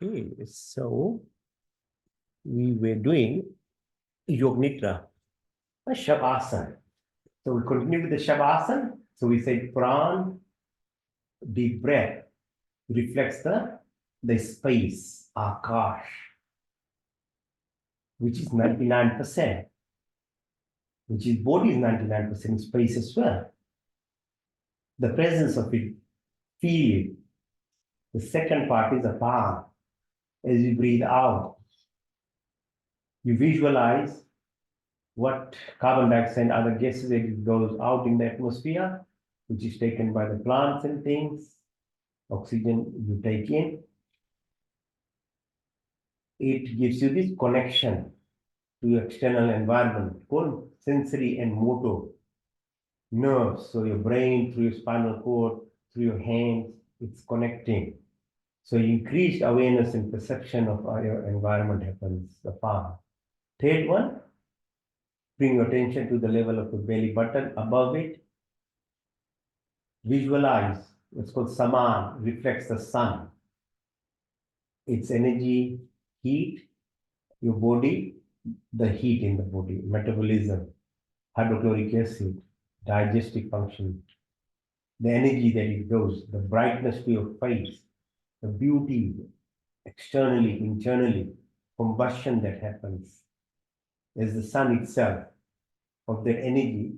Okay, so we were doing Yog Nidra, a Shavasana. So we continue with the Shavasana. So we say Pran, deep breath, reflects the space, Akash, which is 99%, which is body is 99% space as well. The presence of it, feel it. The second part is Apan. As you breathe out, you visualize what carbon dioxide and other gases that goes out in the atmosphere, which is taken by the plants and things. Oxygen you take in. It gives you this connection to your external environment called sensory and motor nerves. So your brain through your spinal cord, through your hands, it's connecting. So increased awareness and perception of your environment happens, the palm. Third one, bring your attention to the level of the belly button. Above it, visualize, it's called Saman, reflects the sun. Its energy, heat, your body, the heat in the body, metabolism, hydrochloric acid, digestive function, the energy that it goes, the brightness to your face, the beauty externally, internally, combustion that happens as the sun itself, of that energy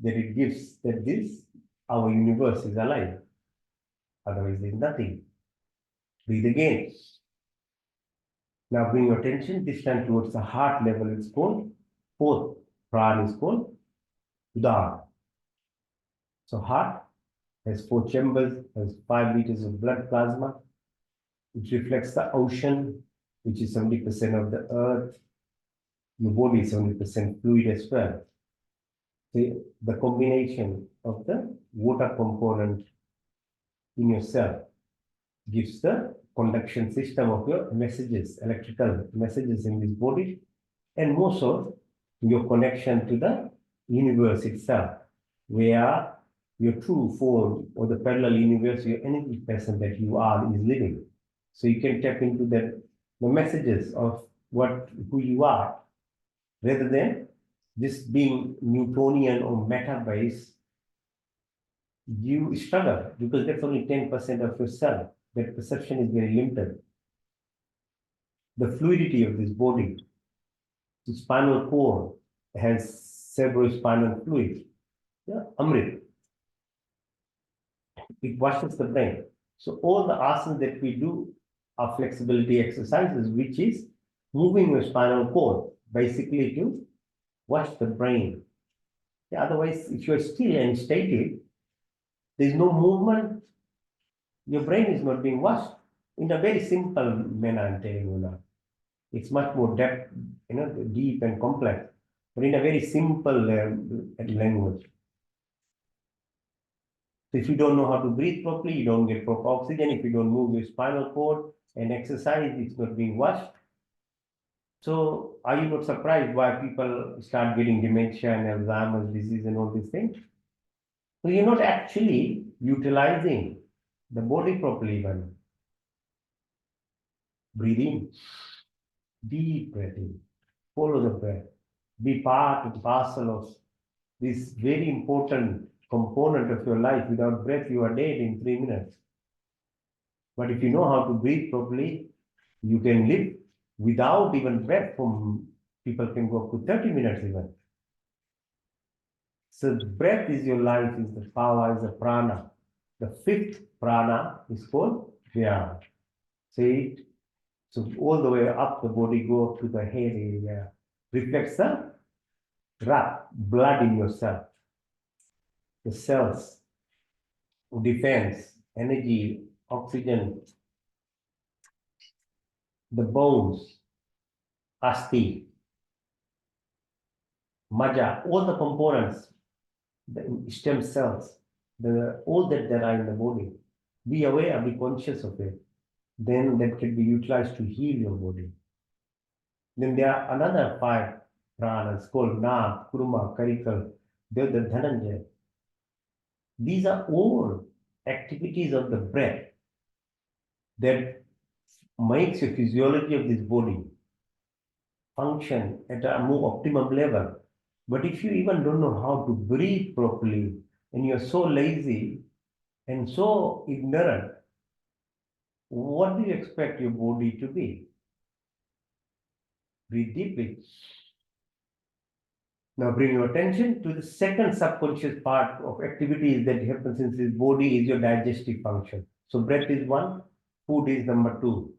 that it gives, that this, our universe is alive. Otherwise, there's nothing. Breathe again. Now bring your attention this time towards the heart level. It's called fourth pran is called Udar. So heart has 4 chambers, has 5 liters of blood plasma. It reflects the ocean, which is 70% of the earth. Your body is 70% fluid as well. The combination of the water component in yourself gives the conduction system of your messages, electrical messages in this body, and more so your connection to the universe itself, where your true form or the parallel universe, your energy person that you are is living. So you can tap into the messages of who you are, rather than just being Newtonian or meta-based. You struggle because that's only 10% of yourself. That perception is very limited. The fluidity of this body, the spinal cord has cerebrospinal fluid, yeah, Amrit. It washes the brain. So all the asanas that we do are flexibility exercises, which is moving your spinal cord, basically to wash the brain. Yeah, otherwise, if you're still and static, there's no movement, your brain is not being washed. In a very simple manner, I'm telling you now. It's much more depth, deep and complex, but in a very simple language. So if you don't know how to breathe properly, you don't get proper oxygen. If you don't move your spinal cord and exercise, it's not being washed. So are you not surprised why people start getting dementia and Alzheimer's disease and all these things? So you're not actually utilizing the body properly even. Breathe in, deep breath in, follow the breath, be part and parcel of this very important component of your life. Without breath, you are dead in 3 minutes. But if you know how to breathe properly, you can live without even breath. People can go up to 30 minutes even. So breath is your life, is the power, is the prana. The 5th prana is called Vyam. Say it. So all the way up the body, go up to the head area. Reflects the blood in yourself. The cells, defense, energy, oxygen, the bones, asti, maja, all the components, the stem cells, all that there are in the body. Be aware, be conscious of it. Then that can be utilized to heal your body. Then there are another 5 pranas called Nag, Kuruma, Karikal, the Dhananjay. These are all activities of the breath that makes the physiology of this body function at a more optimum level. But if you even don't know how to breathe properly, and you're so lazy and so ignorant, what do you expect your body to be? Breathe deeply. Now bring your attention to the second subconscious part of activities that happens in this body is your digestive function. So breath is one, food is number two.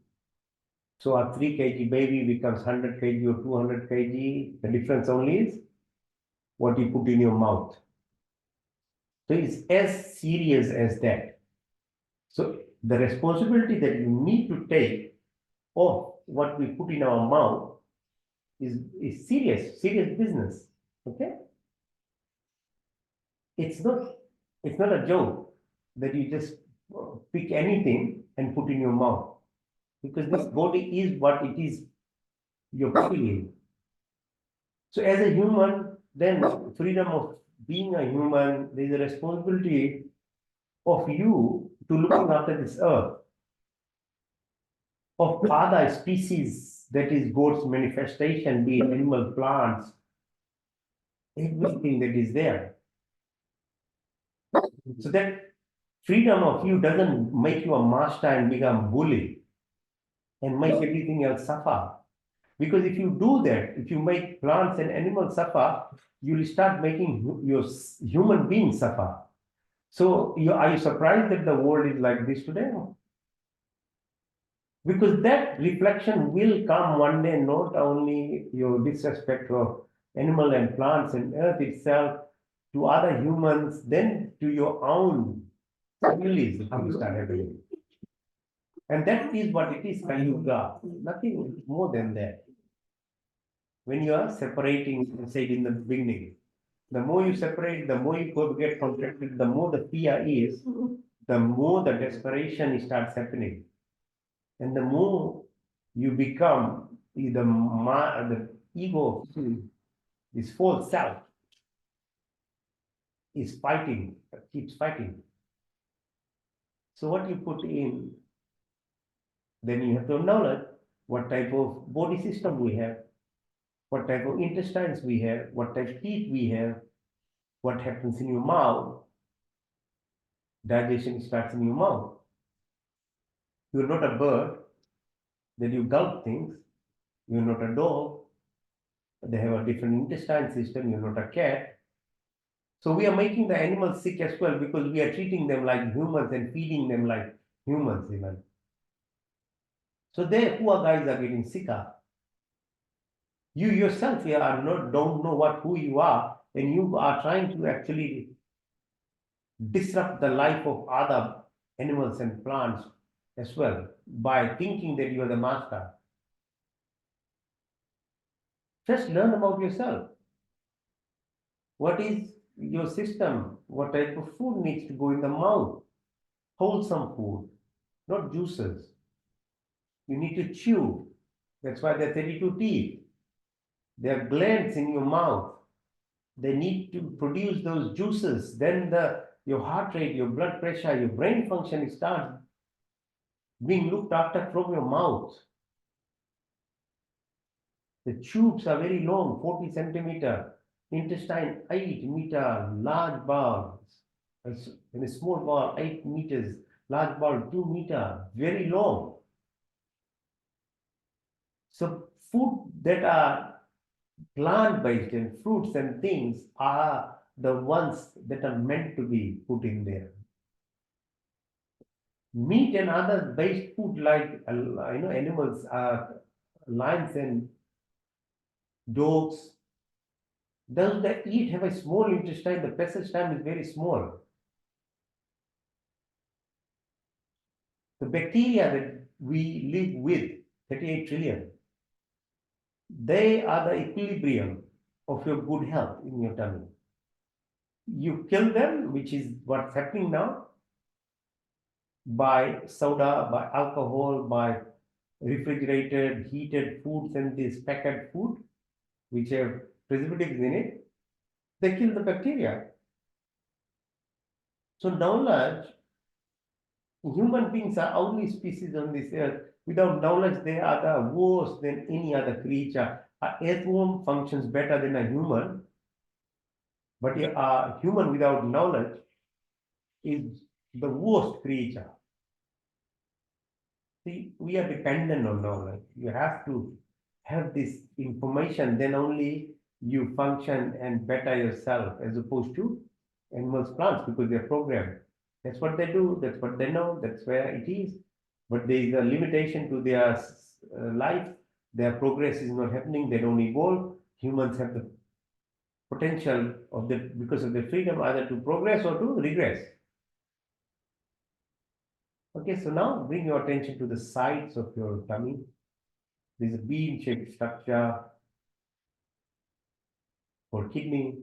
So a 3 kg baby becomes 100 kg or 200 kg. The difference only is what you put in your mouth. So it's as serious as that. So the responsibility that you need to take of what we put in our mouth is serious business. Okay? It's not a joke that you just pick anything and put in your mouth. Because this body is what it is you're putting in. So as a human, then freedom of being a human, there's a responsibility of you to looking after this earth, of other species, that is God's manifestation, be it animal, plants, everything that is there. So that freedom of you doesn't make you a master and become bully and make everything else suffer. Because if you do that, if you make plants and animals suffer, you'll start making your human beings suffer. So are you surprised that the world is like this today? Because that reflection will come one day, not only your disrespect of animal and plants and earth itself to other humans, then to your own families it will start happening. And that is what it is, Kali Yuga. Nothing more than that. When you are separating, I said in the beginning, the more you separate, the more you get contracted, the more the fear is, the more the desperation starts happening. And the more you become the ego, this false self, is fighting, keeps fighting. So what you put in, then you have to acknowledge what type of body system we have, what type of intestines we have, what type of teeth we have, what happens in your mouth. Digestion starts in your mouth. You're not a bird that you gulp things. You're not a dog. They have a different intestine system. You're not a cat. So we are making the animals sick as well because we are treating them like humans and feeding them like humans even. So their poor guys are getting sicker. You yourself here don't know who you are, and you are trying to actually disrupt the life of other animals and plants as well by thinking that you are the master. Just learn about yourself. What is your system? What type of food needs to go in the mouth? Wholesome food, not juices. You need to chew. That's why there are 32 teeth. There are glands in your mouth. They need to produce those juices. Then your heart rate, your blood pressure, your brain function starts being looked after from your mouth. The tubes are very long, 40 centimeter. Intestine 8 meter, large bowels. In a small bowel, 8 meters, large bowel 2 meter, very long. So food that are plant-based and fruits and things are the ones that are meant to be put in there. Meat and other based food like animals, lions and dogs, those that eat have a small intestine. The passage time is very small. The bacteria that we live with, 38 trillion, they are the equilibrium of your good health in your tummy. You kill them, which is what's happening now, by soda, by alcohol, by refrigerated, heated foods and this packet food, which have preservatives in it, they kill the bacteria. So knowledge, human beings are only species on this earth Without knowledge, they are the worse than any other creature. A earthworm functions better than a human, but a human without knowledge is the worst creature. See, we are dependent on knowledge. You have to have this information, then only you function and better yourself, as opposed to animals, plants, because they're programmed. That's what they do, that's what they know, that's where it is. But there is a limitation to their life. Their progress is not happening, they don't evolve. Humans have the potential of the because of their freedom either to progress or to regress. Okay, so now bring your attention to the sides of your tummy. There's a bean-shaped structure for kidney.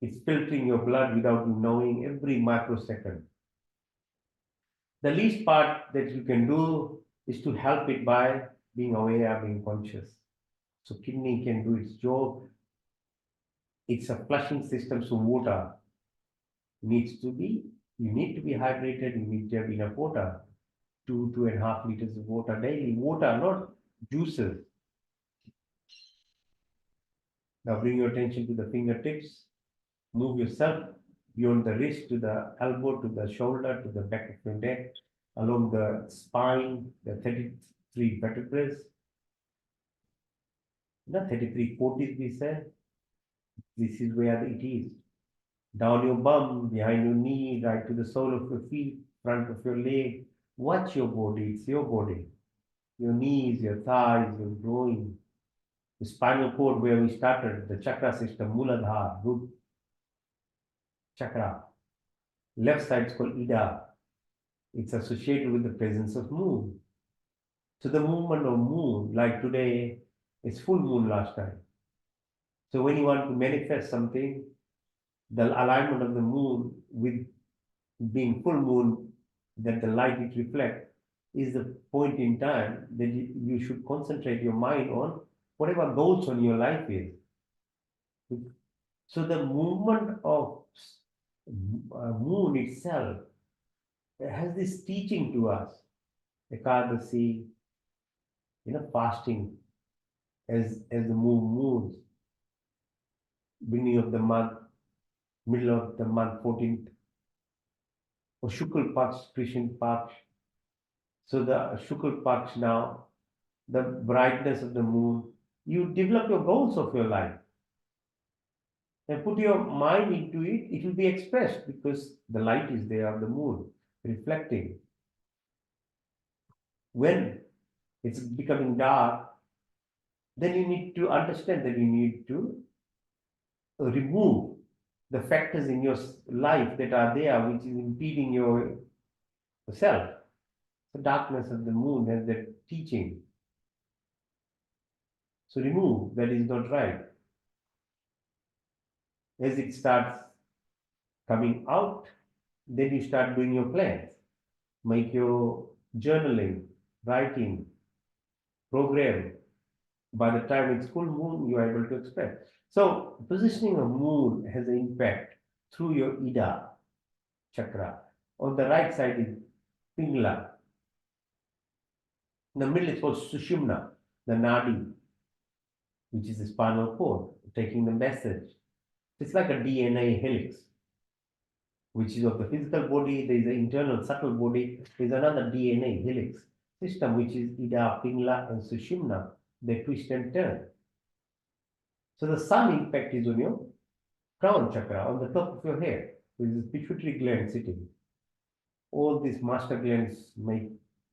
It's filtering your blood without you knowing every microsecond. The least part that you can do is to help it by being aware, being conscious. So kidney can do its job. It's a flushing system, so water needs to be, you need to be hydrated, you need to have enough water, 2.5 liters of water daily. Water, not juices. Now bring your attention to the fingertips. Move yourself beyond the wrist to the elbow, to the shoulder, to the back of your neck, along the spine, the 33 vertebrae. The 33 40s, we say. This is where it is. Down your bum, behind your knee, right to the sole of your feet, front of your leg. Watch your body, it's your body. Your knees, your thighs, your groin. The spinal cord where we started, the chakra system, Muladhara, root chakra. Left side is called Ida. It's associated with the presence of moon. So the movement of moon, like today, it's full moon last time. So when you want to manifest something, the alignment of the moon with being full moon, that the light it reflects, is the point in time that you should concentrate your mind on whatever goals on your life is. So the movement of moon itself has this teaching to us. Ekadasi, fasting as the moon moves, beginning of the month, middle of the month, 14th, or Shukal Paksh, Krishna Paksh. So the Shukal Paksh now, the brightness of the moon, you develop your goals of your life and put your mind into it, it will be expressed because the light is there of the moon reflecting. When it's becoming dark, then you need to understand that you need to remove the factors in your life that are there which is impeding your self. The darkness of the moon has that teaching. So remove that is not right. As it starts coming out, then you start doing your plans. Make your journaling, writing, program. By the time it's full moon, you are able to express. So positioning of moon has an impact through your Ida chakra. On the right side is Pingla. In the middle is called Sushumna, the Nadi, which is the spinal cord, taking the message. It's like a DNA helix, which is of the physical body. There is an internal subtle body. There is another DNA helix system, which is Ida, Pingla, and Sushumna. They twist and turn. So the sun impact is on your crown chakra, on the top of your head, with this pituitary gland sitting. All these master glands make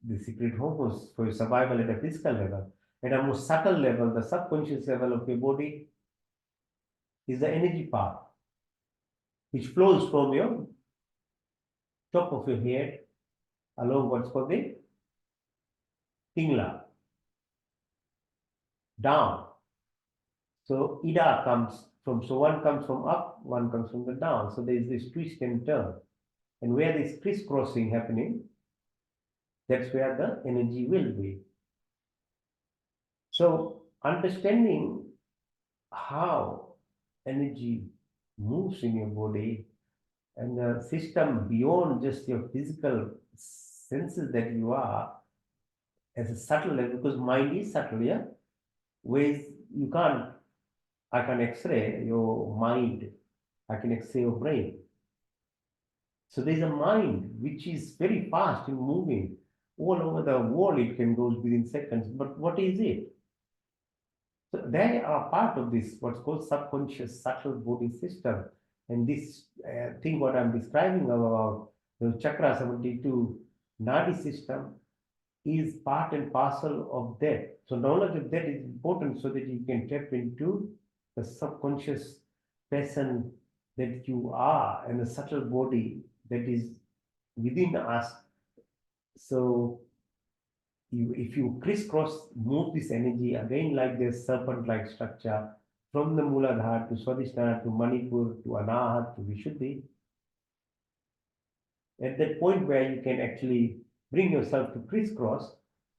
the secret hormones for your survival at a physical level. At a more subtle level, the subconscious level of your body is the energy part, which flows from your top of your head along what's called the Pingla, down. So Ida comes from, so one comes from up, one comes from the down. So there is this twist and turn. And where this crisscrossing happening, that's where the energy will be. So understanding how energy moves in your body and the system beyond just your physical senses that you are, as a subtle level, because mind is subtle, yeah? Ways you can't, I can X-ray your mind, I can X-ray your brain. So there's a mind which is very fast in moving. All over the world, it can go within seconds. But what is it? So they are part of this, what's called subconscious subtle body system. And this thing, what I'm describing about the chakra 72 Nadi system, is part and parcel of that. So knowledge of that is important so that you can tap into the subconscious person that you are and the subtle body that is within us. So if you crisscross, move this energy again like this serpent-like structure from the Muladhara to Swadhisthana to Manipur to Anahat to Vishuddhi, at that point where you can actually bring yourself to crisscross,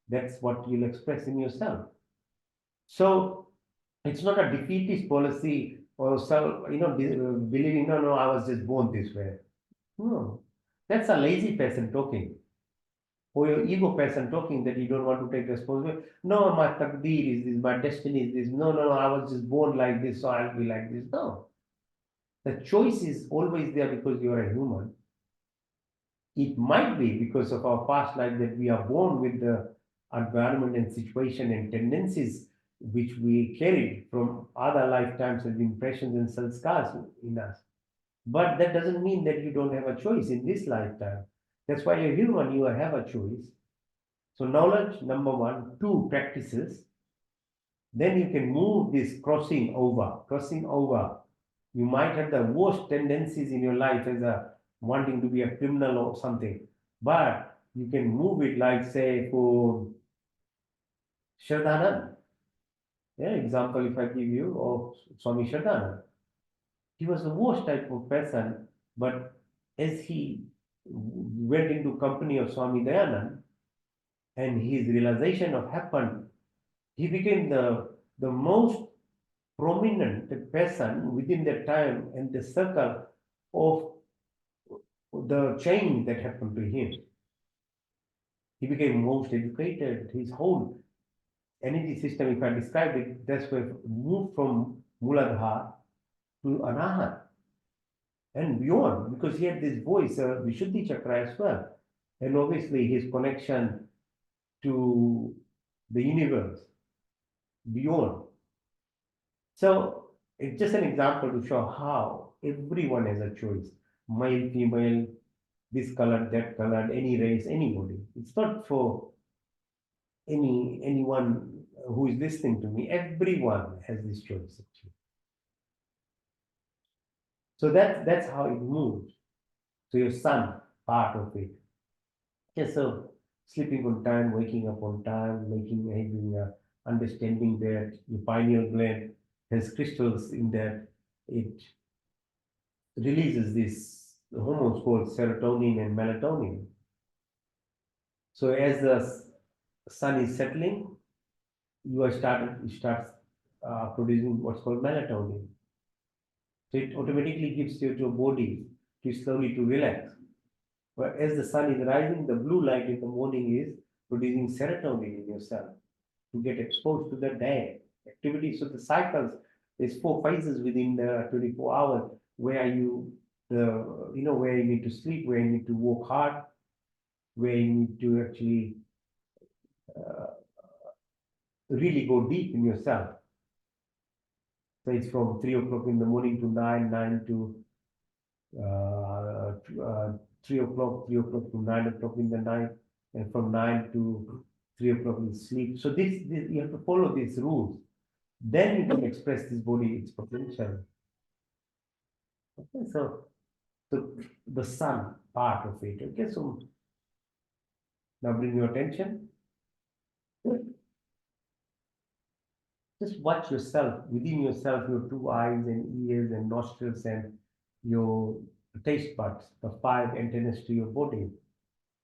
that's what you'll express in yourself. So it's not a defeatist policy or self, believing, no, I was just born this way. No, that's a lazy person talking. Or your ego person talking that you don't want to take responsibility. No, my takdir is this, my destiny is this. No, I was just born like this, so I'll be like this. No. The choice is always there because you are a human. It might be because of our past life that we are born with the environment and situation and tendencies which we carried from other lifetimes as impressions and sanskars in us. But that doesn't mean that you don't have a choice in this lifetime. That's why you're human, you have a choice. So knowledge, number one, two, practices. Then you can move this crossing over, crossing over. You might have the worst tendencies in your life as a wanting to be a criminal or something, but you can move it like say for Shraddhanand. Yeah, example if I give you of Swami Shraddhanand. He was the worst type of person, but as he went into company of Swami Dayanand and his realization of happened, he became the most prominent person within the time and the circle of the change that happened to him. He became most educated. His whole energy system, if I describe it, that's where moved from Muladhara to Anahat and beyond, because he had this voice, Vishuddhi Chakra as well. And obviously his connection to the universe beyond. So it's just an example to show how everyone has a choice. Male, female, this colored, that colored, any race, anybody. It's not for anyone who is listening to me. Everyone has this choice actually. So that's how it moves. So your sun, part of it. Okay, so sleeping on time, waking up on time, having a understanding that your pineal gland has crystals in that it releases these hormones called serotonin and melatonin. So as the sun is settling, it starts producing what's called melatonin. So it automatically gives you your body to slowly to relax. But as the sun is rising, the blue light in the morning is producing serotonin in your cell to get exposed to the day activity. So the cycles, there's 4 phases within the 24 hours where where you need to sleep, where you need to work hard, where you need to actually uh, really go deep in yourself. So it's from 3 o'clock in the morning to 9 to 3 o'clock to 9 o'clock in the night, and from 9 to 3 o'clock in sleep. So this you have to follow these rules. Then you can express this body its potential. Okay, so the sun part of it. Okay, so now bring your attention. Just watch yourself, within yourself, your 2 eyes and ears and nostrils and your taste buds, the 5 antennas to your body,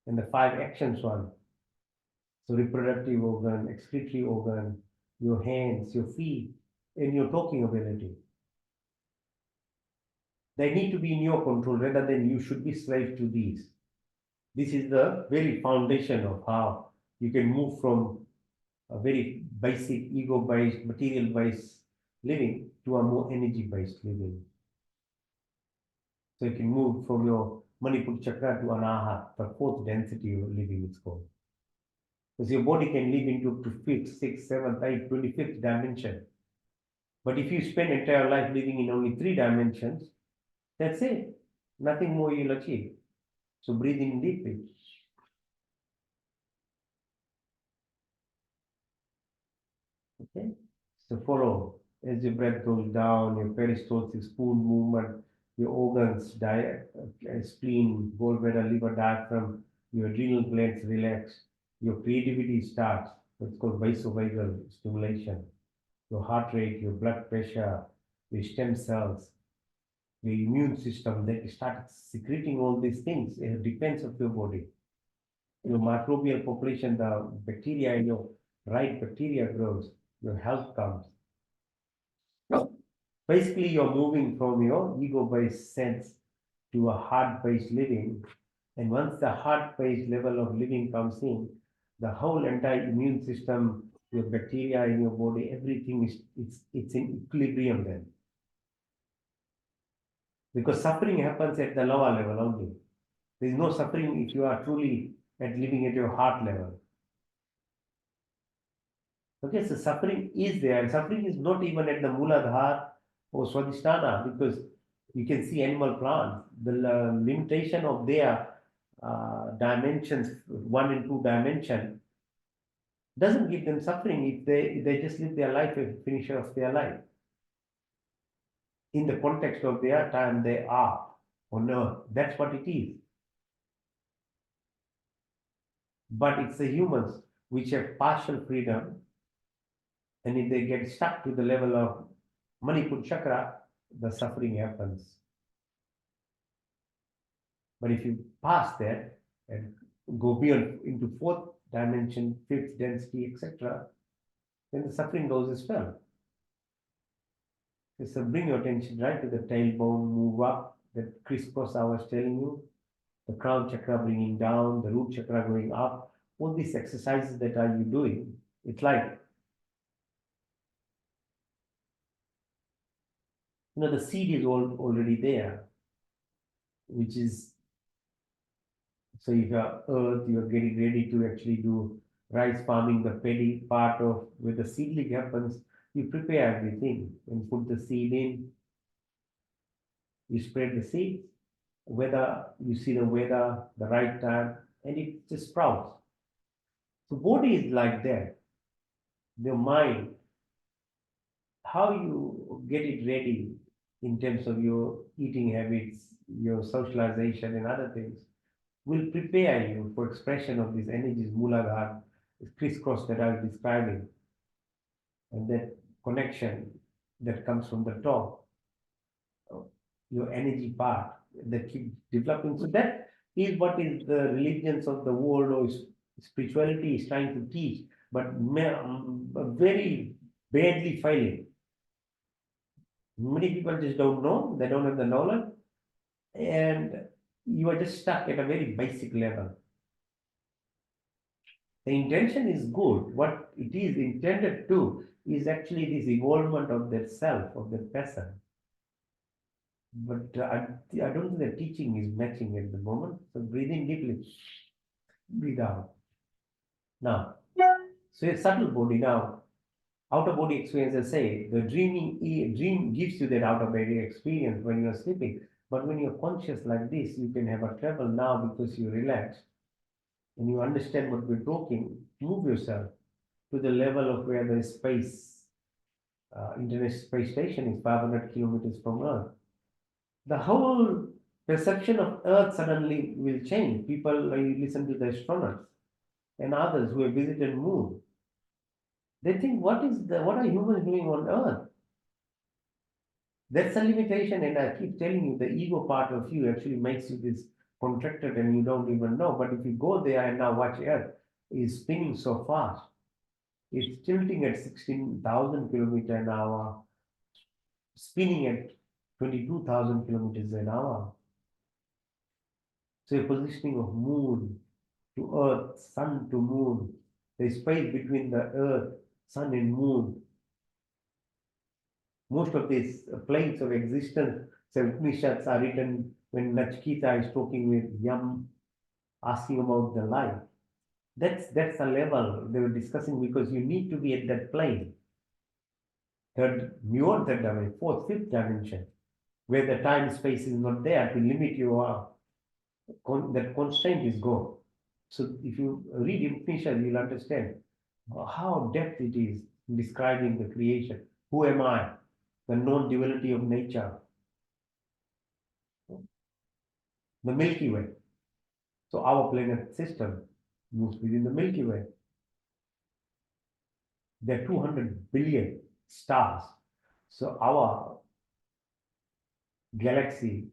and the 5 actions one. So reproductive organ, excretory organ, your hands, your feet, and your talking ability. They need to be in your control rather than you should be slave to these. This is the very foundation of how You can move from a very basic ego-based, material-based living to a more energy-based living. So you can move from your Manipur chakra to Anahat, the fourth density of living it's called. Because your body can live into up to fifth, sixth, seventh, eighth, 25th dimension. But if you spend entire life living in only 3 dimensions, that's it. Nothing more you'll achieve. So breathe in deeply. Okay? So follow as your breath goes down, your peristalsis, spoon movement, your organs, spleen, gallbladder, liver, diaphragm, your adrenal glands relax, your creativity starts. It's called vasovagal stimulation. Your heart rate, your blood pressure, your stem cells, your immune system, they start secreting all these things. It depends on your body. Your microbial population, the bacteria in your right bacteria grows, your health comes. Basically, you're moving from your ego-based sense to a heart-based living. And once the heart-based level of living comes in, the whole entire immune system, your bacteria in your body, everything it's in equilibrium then. Because suffering happens at the lower level only. There is no suffering if you are truly living at your heart level. Okay, so suffering is there. Suffering is not even at the Mooladhara or Swadhisthana because you can see animal plants. The limitation of their dimensions, 1 and 2 dimension, doesn't give them suffering if they just live their life and finish off their life. In the context of their time, they are on earth. That's what it is. But it's the humans which have partial freedom, and if they get stuck to the level of Manipur chakra, the suffering happens. But if you pass that and go beyond into 4th dimension, 5th density, etc., then the suffering goes as well. So bring your attention right to the tailbone, move up, the crisscross I was telling you, the crown chakra bringing down, the root chakra going up. All these exercises that are you doing, it's like, the seed is already there, which is, so if you're earth, you're getting ready to actually do rice farming, the paddy part of where the seedling happens, you prepare everything and put the seed in, you spread the seeds, whether you see the weather, the right time, and it just sprouts. So body is like that. The mind, how you get it ready in terms of your eating habits, your socialization and other things, will prepare you for expression of these energies, Mooladhara, crisscross that I was describing, and that connection that comes from the top, your energy part that keeps developing. So that is what is the religions of the world or spirituality is trying to teach, but very badly failing. Many people just don't know, they don't have the knowledge, and you are just stuck at a very basic level. The intention is good. What it is intended to is actually this evolvement of that self, of that person. But I don't think the teaching is matching at the moment. So breathe in deeply, breathe out. Now, so your subtle body now, outer body experience, I say, the dream gives you that outer body experience when you're sleeping. But when you're conscious like this, you can have a travel now because you relax and you understand what we're talking. Move yourself to the level of where the space, International Space Station is 500 kilometers from Earth. The whole perception of Earth suddenly will change. People, you listen to the astronauts and others who have visited Moon. They think, what are humans doing on Earth? That's a limitation, and I keep telling you, the ego part of you actually makes you this contracted and you don't even know. But if you go there and now watch Earth is spinning so fast, it's tilting at 16,000 kilometers an hour, spinning at 22,000 kilometers an hour. So a positioning of moon to earth, sun to moon, the space between the earth, sun and moon. Most of these planes of existence, so Upanishads are written when Nachiketa is talking with Yam, asking about the life. That's the level they were discussing, because you need to be at that plane, beyond third dimension, fourth, fifth dimension, where the time space is not there to limit your that constraint is gone. So if you read Upanishad, you'll understand how depth it is in describing the creation. Who am I? The non-duality of nature, the Milky Way. So our planet system moves within the Milky Way. There are 200 billion stars. So our galaxy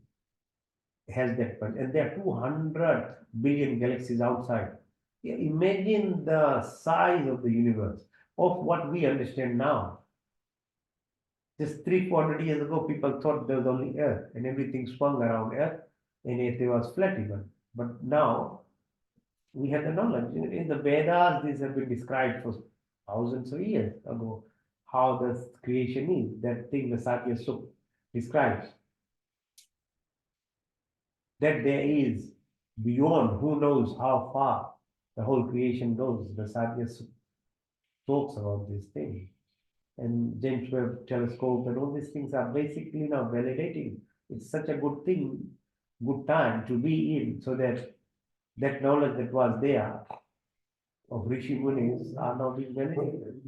has that much, and there are 200 billion galaxies outside. Yeah, imagine the size of the universe, of what we understand now. Just 300-400 years ago, people thought there was only Earth and everything swung around Earth, and it was flat even. But now we have the knowledge. In the Vedas, these have been described for thousands of years ago, how the creation is. That thing the Satya Sukha describes. That there is beyond who knows how far the whole creation goes. The Satya Sukha talks about this thing. And James Webb telescope and all these things are basically now validating. It's such a good thing, good time to be in, so that that knowledge that was there of Rishi Munis are now being validated.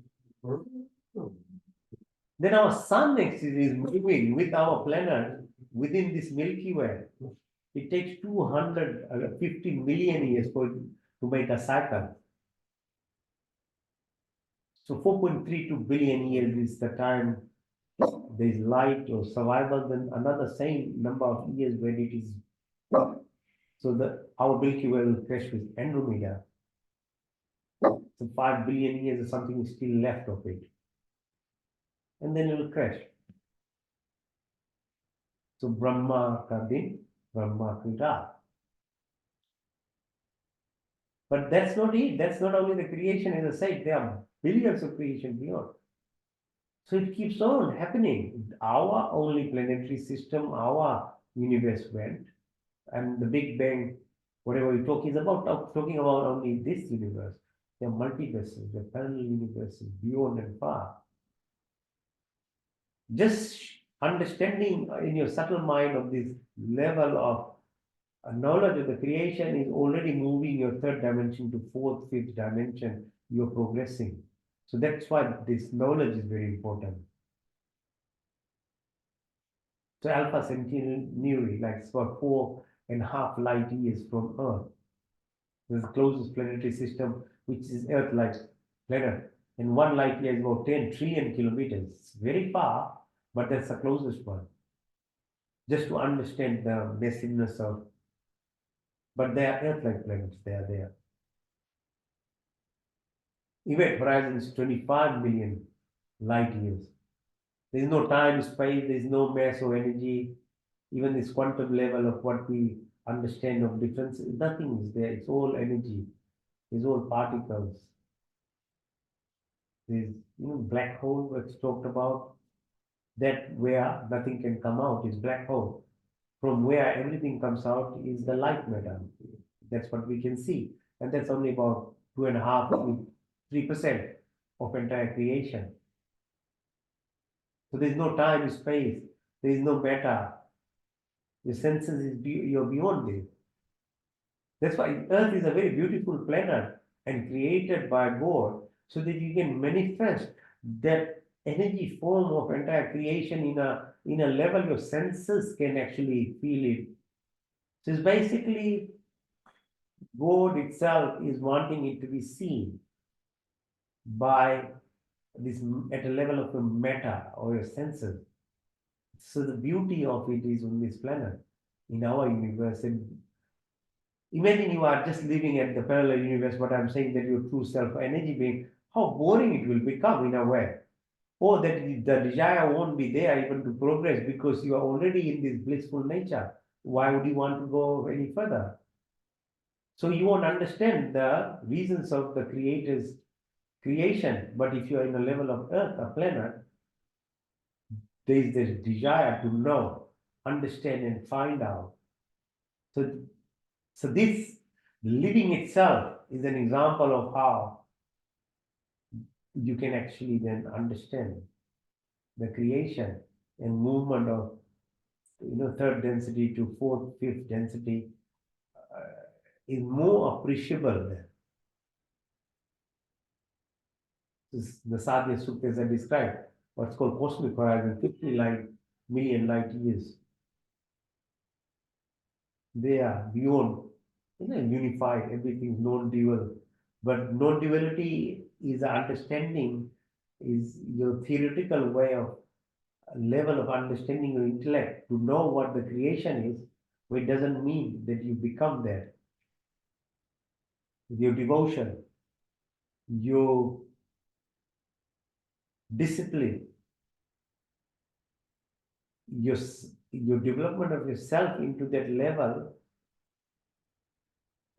Then our sun next is moving with our planet within this Milky Way. It takes 250 million years to make a cycle. So 4.32 billion years is the time there is light or survival, then another same number of years when it is. So our Milky Way will crash with Andromeda. So 5 billion years or something is still left of it. And then it will crash. So Brahma ka din, Brahma ki raat. But that's not it. That's not only the creation, as I said, there are billions of creation beyond. So it keeps on happening. Our only planetary system, our universe went, and the Big Bang, whatever we talk is about, talking about only this universe. There are multiverses, there are parallel universes beyond and far. Just understanding in your subtle mind of this level of knowledge of the creation is already moving your third dimension to fourth, fifth dimension. You're progressing. So that's why this knowledge is very important. So Alpha Centauri, like it's about 4.5 light years from Earth. This is the closest planetary system, which is Earth-like planet. And 1 light year is about 10 trillion kilometers. It's very far, but that's the closest one. Just to understand the massiveness of, but they are Earth-like planets, they are there. Event horizon is 25 million light years. There is no time, space, there is no mass or energy. Even this quantum level of what we understand of difference, nothing is there. It's all energy. It's all particles. There's black hole that's talked about. That where nothing can come out is black hole. From where everything comes out is the light matter. That's what we can see. And that's only about 2.5 to 3% of entire creation. So there's no time, space, there is no matter. Your senses is you're beyond this. That's why Earth is a very beautiful planet and created by God, so that you can manifest that energy form of entire creation in a level your senses can actually feel it. So it's basically God itself is wanting it to be seen by this at a level of the matter or your senses. So the beauty of it is on this planet, in our universe. And imagine you are just living at the parallel universe, but I'm saying that your true self energy being, how boring it will become in a way. Or that the desire won't be there even to progress because you are already in this blissful nature. Why would you want to go any further? So you won't understand the reasons of the Creator's creation. But if you are in a level of earth, a planet, there is this desire to know, understand, and find out. So, so this living itself is an example of how you can actually then understand the creation and movement of third density to fourth, fifth density is more appreciable than the Sadhya Suktas are described, what's called cosmic horizon, 50 million light years. They are beyond, unified, everything is non-dual. But non-duality is understanding, is your theoretical way of level of understanding your intellect to know what the creation is, but it doesn't mean that you become that. Your devotion, your discipline, your, your development of yourself into that level,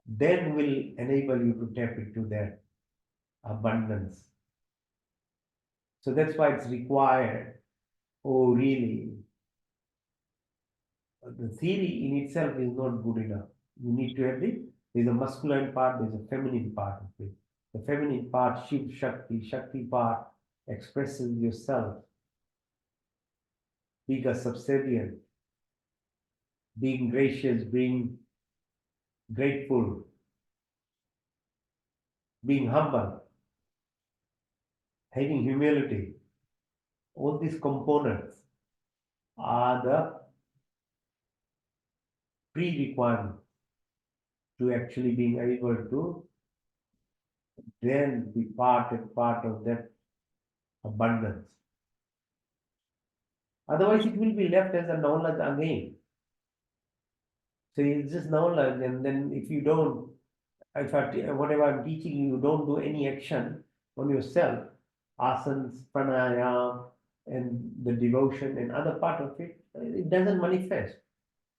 then will enable you to tap into that abundance. So that's why it's required. Oh, really? The theory in itself is not good enough. You need to have there's a masculine part, there's a feminine part of it. The feminine part, Shiv Shakti, Shakti part expresses yourself, being a subservient, being gracious, being grateful, being humble, having humility. All these components are the prerequisite to actually being able to then be part of that abundance. Otherwise, it will be left as a knowledge again. So it's just knowledge, and then if you don't, if whatever I'm teaching you, you don't do any action on yourself, asanas, pranayama, and the devotion and other part of it, it doesn't manifest.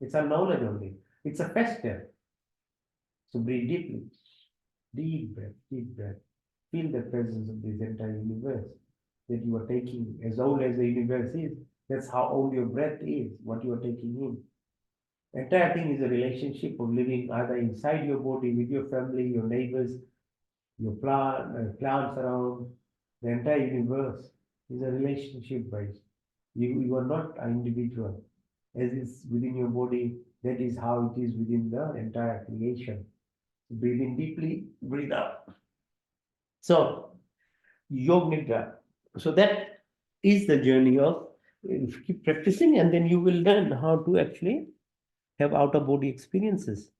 It's a knowledge only. It's a fester. So breathe deeply. Deep breath, deep breath. Feel the presence of this entire universe that you are taking. As old as the universe is, that's how old your breath is, what you are taking in. Entire thing is a relationship of living either inside your body, with your family, your neighbors, your plants around. The entire universe is a relationship based. You are not an individual. As is within your body, that is how it is within the entire creation. Breathe in deeply, breathe out. So, Yog Nidra. So that is the journey of keep practicing, and then you will learn how to actually have outer body experiences.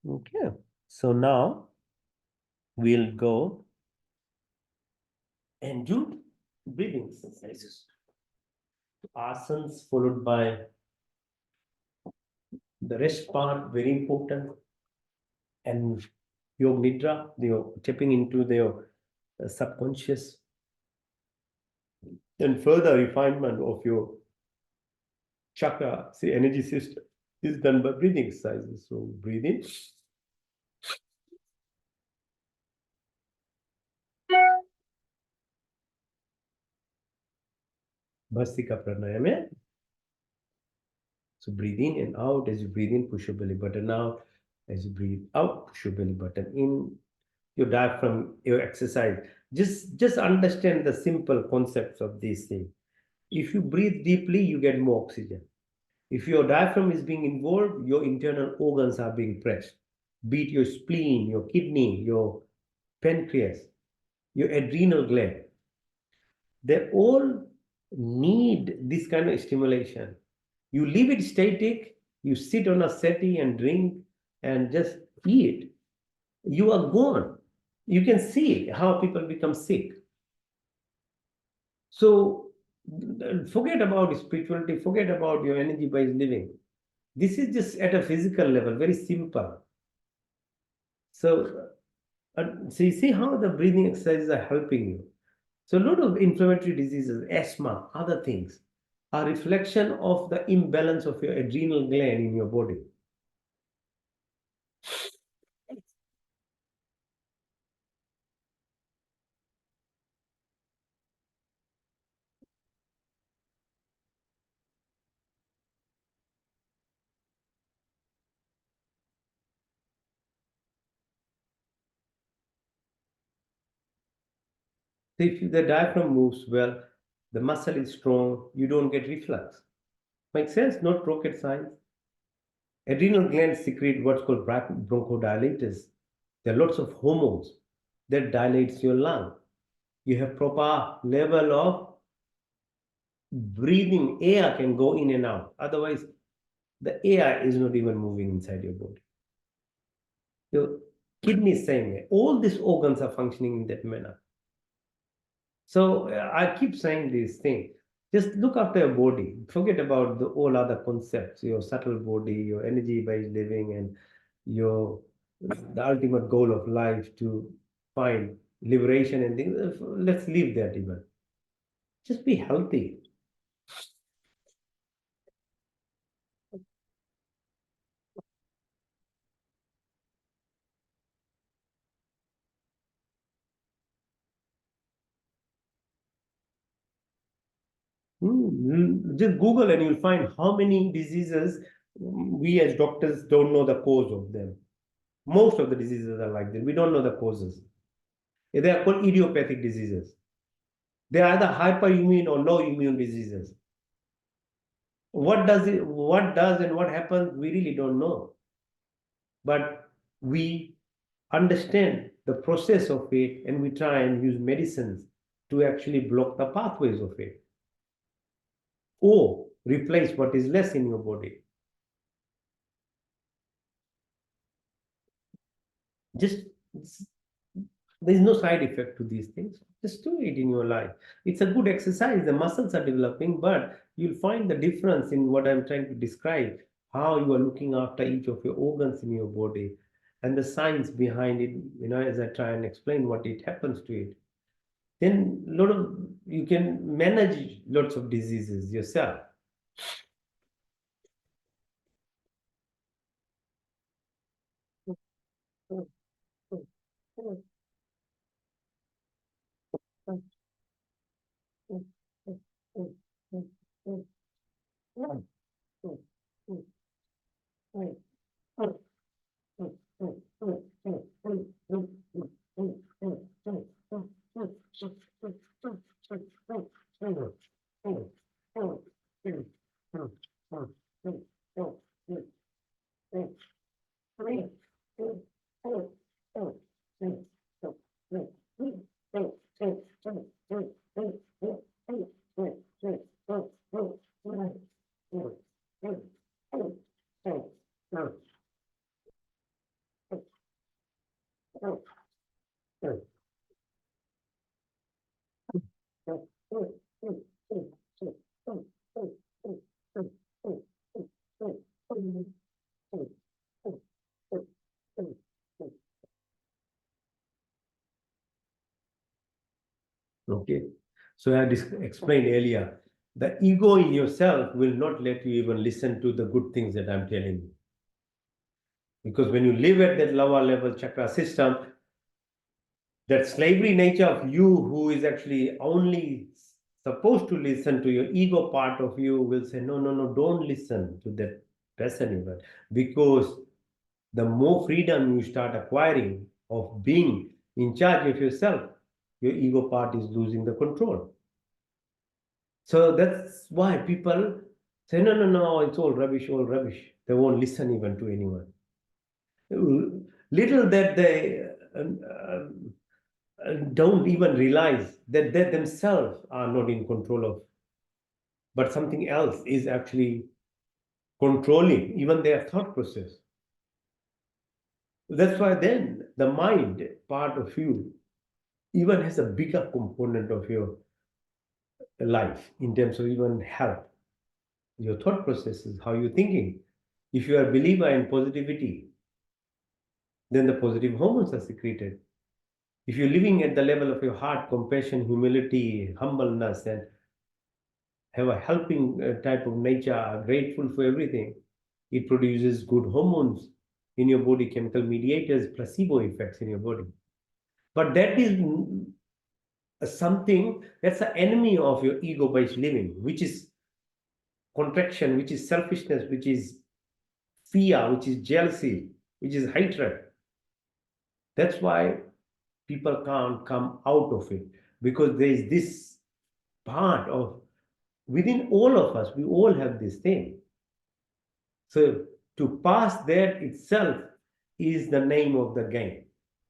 Okay. So now we'll go and do breathing exercises. Asanas followed by the rest part, very important. And Yog Nidra, you're tapping into their subconscious. And further refinement of your chakra, see, energy system is done by breathing exercises. So breathe in. Bhastika pranayama. So breathe in and out. As you breathe in, push your belly button out. As you breathe out, push your belly button in. Your diaphragm, your exercise. Just understand the simple concepts of these things. If you breathe deeply, you get more oxygen. If your diaphragm is being involved, your internal organs are being pressed. Be it your spleen, your kidney, your pancreas, your adrenal gland. They all need this kind of stimulation. You leave it static, you sit on a settee and drink and just eat, you are gone. You can see how people become sick. So forget about spirituality, forget about your energy-based living. This is just at a physical level, very simple. So you see how the breathing exercises are helping you. So a lot of inflammatory diseases, asthma, other things are reflection of the imbalance of your adrenal gland in your body. So if the diaphragm moves well, the muscle is strong, you don't get reflux. Makes sense? Not rocket science. Adrenal glands secrete what's called bronchodilators. There are lots of hormones that dilates your lung. You have proper level of breathing, air can go in and out. Otherwise, the air is not even moving inside your body. Your kidney same way. All these organs are functioning in that manner. So I keep saying this thing. Just look after your body. Forget about all other concepts, your subtle body, your energy-based living, and your the ultimate goal of life to find liberation and things. Let's leave that even. Just be healthy. Just Google and you'll find how many diseases we as doctors don't know the cause of them. Most of the diseases are like that. We don't know the causes. They are called idiopathic diseases. They are either hyperimmune or low immune diseases. What does and what happens, we really don't know. But we understand the process of it and we try and use medicines to actually block the pathways of it or replace what is less in your body. Just there's no side effect to these things. Just do it in your life. It's a good exercise. The muscles are developing, but you'll find the difference in what I'm trying to describe, how you are looking after each of your organs in your body and the science behind it, as I try and explain what it happens to it. Then you can manage lots of diseases yourself. Okay. So I explained earlier, the ego in yourself will not let you even listen to the good things that I'm telling you. Because when you live at that lower level chakra system, that slavery nature of you who is actually only supposed to listen to your ego part of you will say, no, no, no, don't listen to that person even. Because the more freedom you start acquiring of being in charge of yourself, your ego part is losing the control. So that's why people say, no, no, no, it's all rubbish, all rubbish. They won't listen even to anyone. Little that they don't even realize that they themselves are not in control of, but something else is actually controlling even their thought process. That's why then the mind part of you even has a bigger component of your life in terms of even health. Your thought processes, how you're thinking. If you are a believer in positivity, then the positive hormones are secreted. If you're living at the level of your heart, compassion, humility, humbleness, and have a helping type of nature, are grateful for everything, it produces good hormones in your body, chemical mediators, placebo effects in your body. But that is something that's the enemy of your ego-based living, which is contraction, which is selfishness, which is fear, which is jealousy, which is hatred. That's why people can't come out of it. because there is this part of within all of us, we all have this thing. So to pass that itself is the name of the game.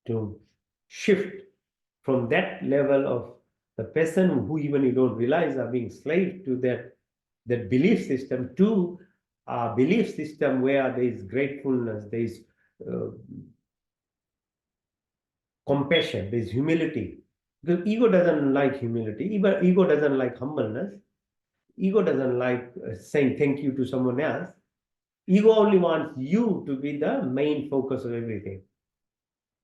To shift from that level of the person who even you don't realize are being slave to that belief system to a belief system where there is gratefulness, there is uh, compassion, there is humility. Because ego doesn't like humility, ego doesn't like humbleness, ego doesn't like saying thank you to someone else. Ego only wants you to be the main focus of everything.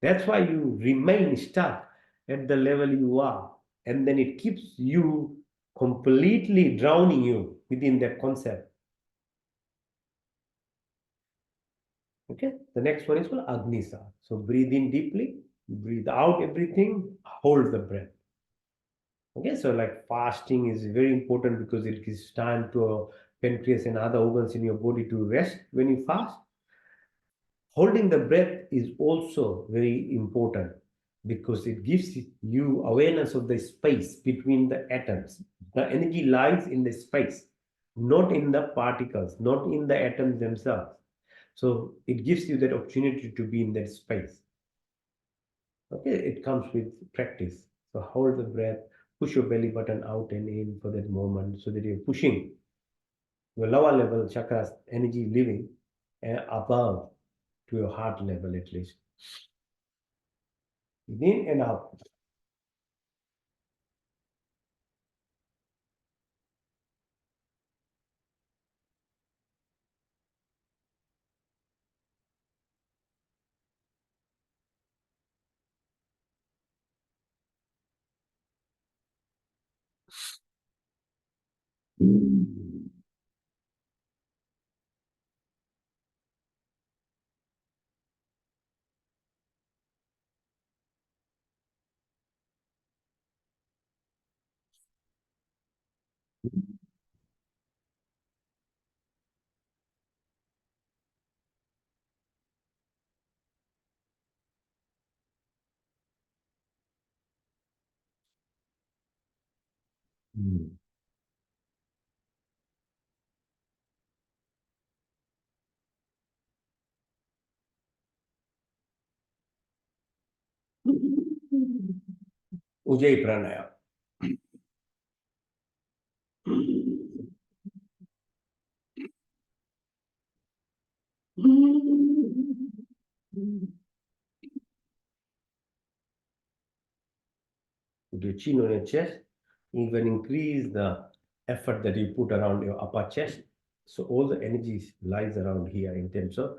That's why you remain stuck at the level you are. And then it keeps you completely drowning you within that concept. Okay. The next one is called Agnisa. So breathe in deeply, breathe out everything, hold the breath. Okay. So like fasting is very important because it gives time to pancreas and other organs in your body to rest when you fast. Holding the breath is also very important because it gives you awareness of the space between the atoms. The energy lies in the space, not in the particles, not in the atoms themselves. So it gives you that opportunity to be in that space. Okay, it comes with practice. So hold the breath, push your belly button out and in for that moment so that you're pushing your lower level chakras, energy living above to your heart level at least. In and out. Ujjayi pranayam. Put your chin on your chest, even increase the effort that you put around your upper chest. So all the energy lies around here in terms of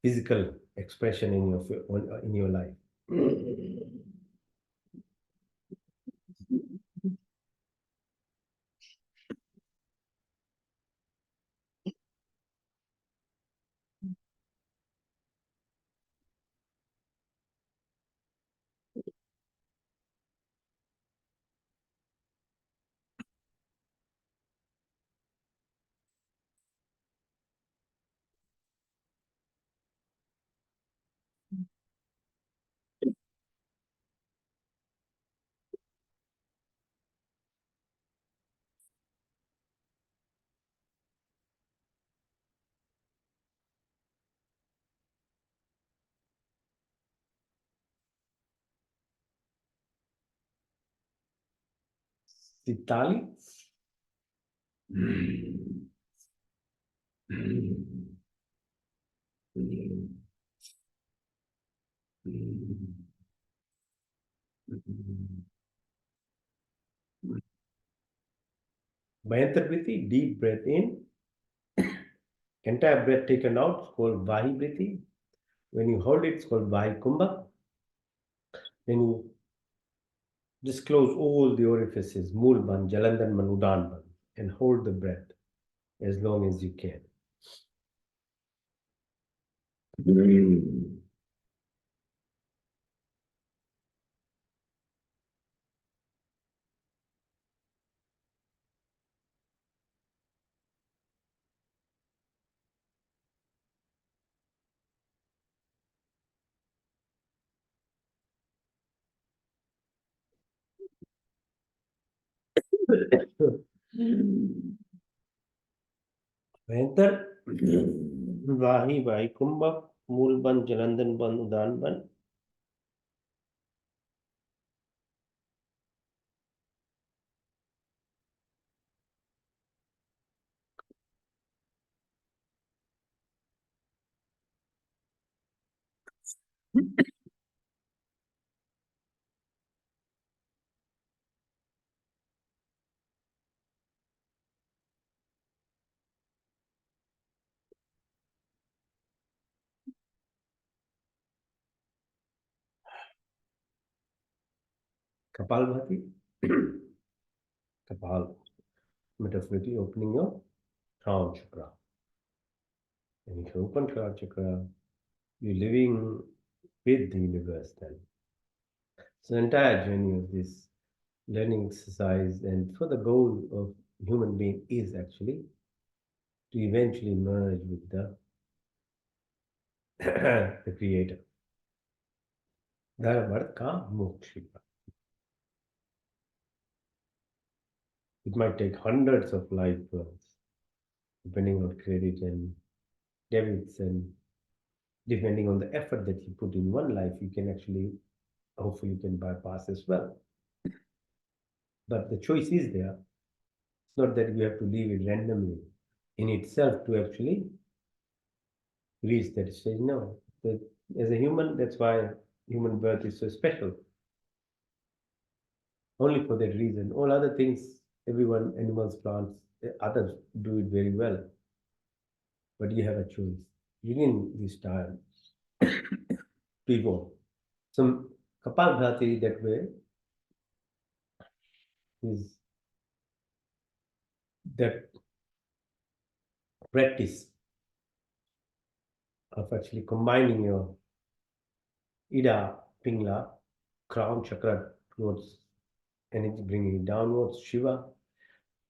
physical expression in your life. Sitali. Mayantra deep breath in, entire breath taken out, called Vahi breathing. When you hold it, it's called Vahi Kumbha. Then you just close all the orifices, Mulban, Jalandhan, Udanban, and hold the breath as long as you can. बेहतर वाही वाही कुंभक मूल बन जलंधन बन उदान बन kapalbhati Kapal, metaphorically opening your crown chakra. And if you open crown chakra, you're living with the universe then. So the entire journey of this learning exercise and for the goal of human being is actually to eventually merge with the, the creator. Dharmartha moksha. It might take hundreds of life births, depending on credit and debits and depending on the effort that you put in one life, you can actually, hopefully, you can bypass as well. But the choice is there. It's not that you have to leave it randomly in itself to actually reach that stage. No. That as a human, that's why human birth is so special. Only for that reason. All other things, everyone, animals, plants, others do it very well. But you have a choice. Within this time, people. So Kapalbhati that way is that practice of actually combining your Ida, Pingla, crown chakra towards energy, bringing it downwards, Shiva,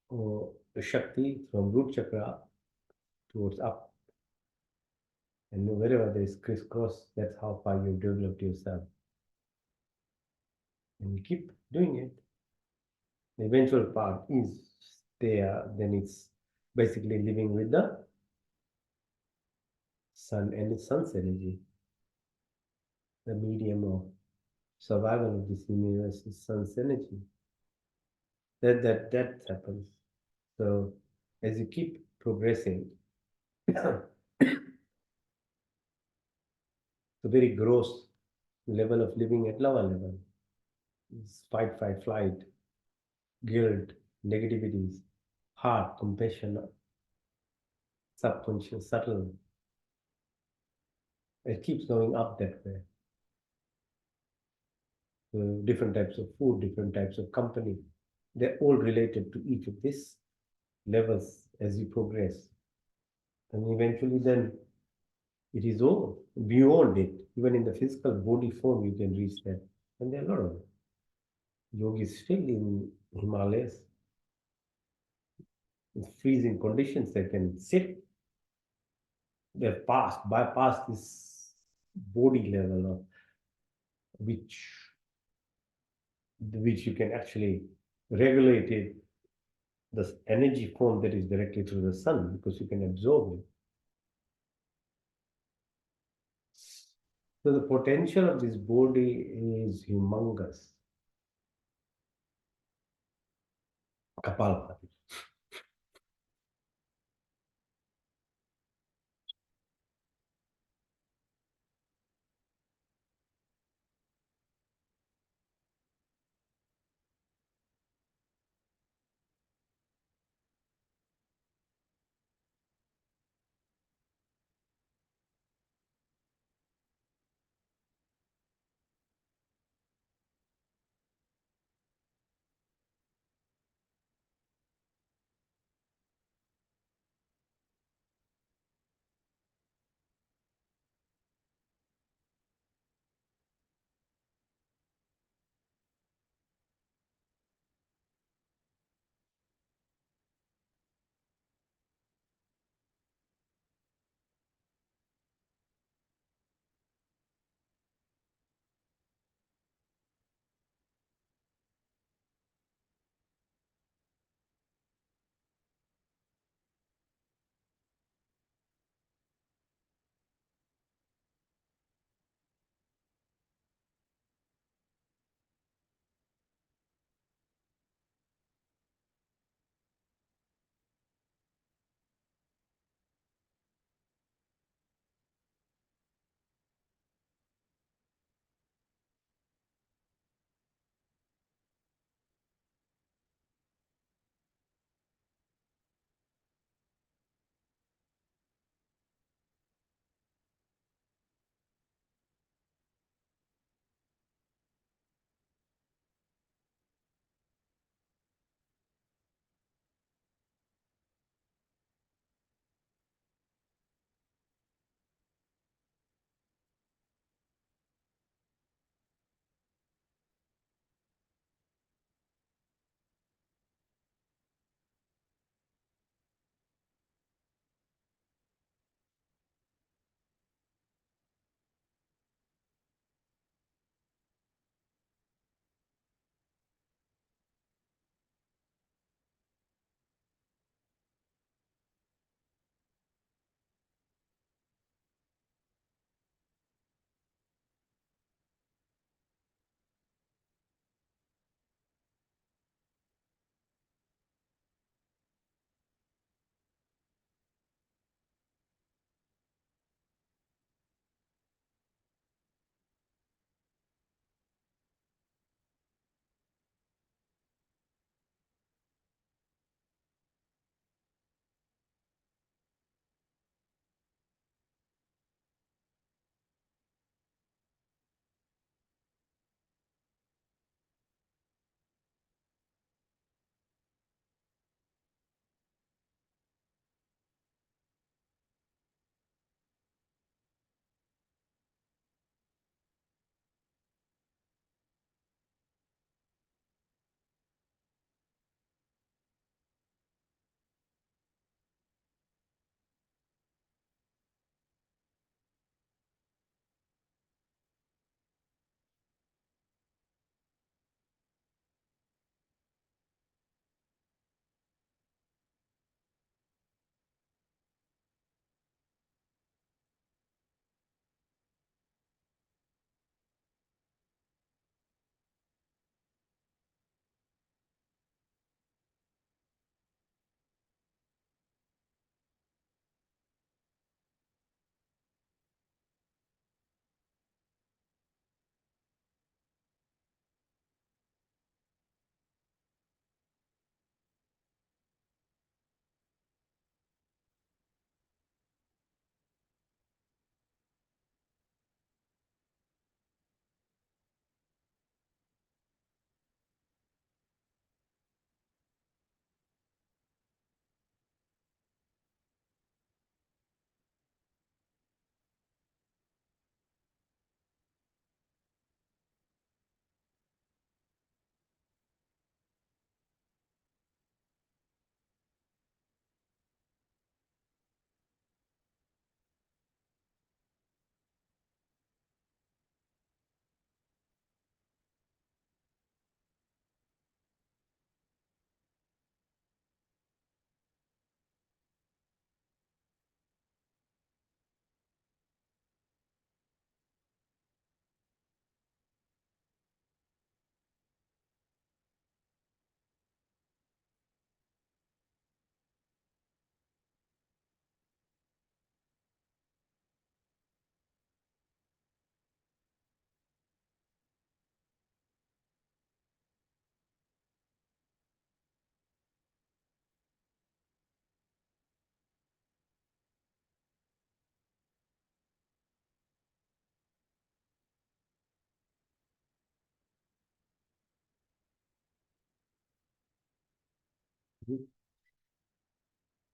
or Shakti from root chakra towards up. And wherever there is crisscross, that's how far you've developed yourself. And you keep doing it. The eventual part is there, then it's basically living with the sun and the sun's energy. The medium of survival of this universe is sun's energy. That happens. So as you keep progressing, the very gross level of living at lower level is fight, fight, flight, guilt, negativities, heart, compassion, subconscious, subtle. It keeps going up that way. Different types of food, different types of company, they're all related to each of these levels as you progress. And eventually then it is all beyond it. Even in the physical body form, you can reach that. And there are a lot of yogis still in Himalayas, in freezing conditions, they can sit, they've bypassed this body level of which you can actually regulate it, the energy form that is directly through the sun, because you can absorb it. So the potential of this body is humongous. Kapalbhati.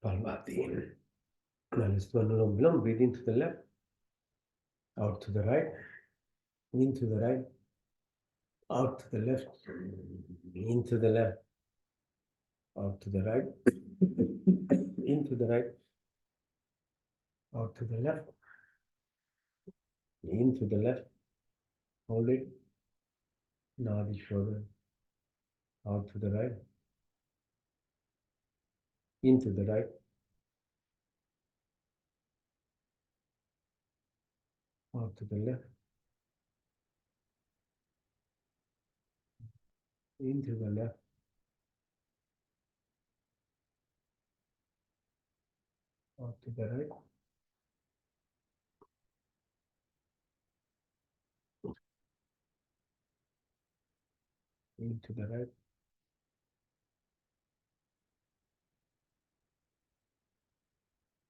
Palmati. Now let's do Anulom Vilom. Breathe in to the left, out to the right, in to the right, out to the left, into the left, out to the right, into the right, out to the left, into the left, hold it, now the shoulder, out to the right, into the right, out to the left, into the left, out to the right, into the right,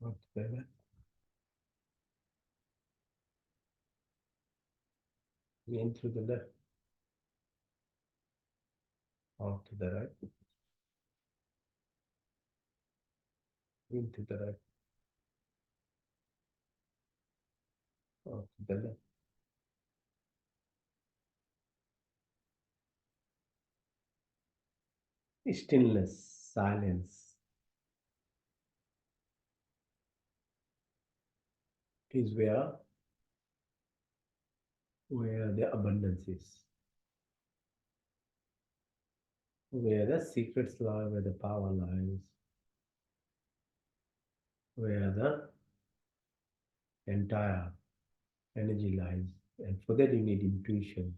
out to the left, into the left, out to the right, into the right, out to the left. Stillness, silence is where the abundance is, where the secrets lie, where the power lies, where the entire energy lies. And for that, you need intuition.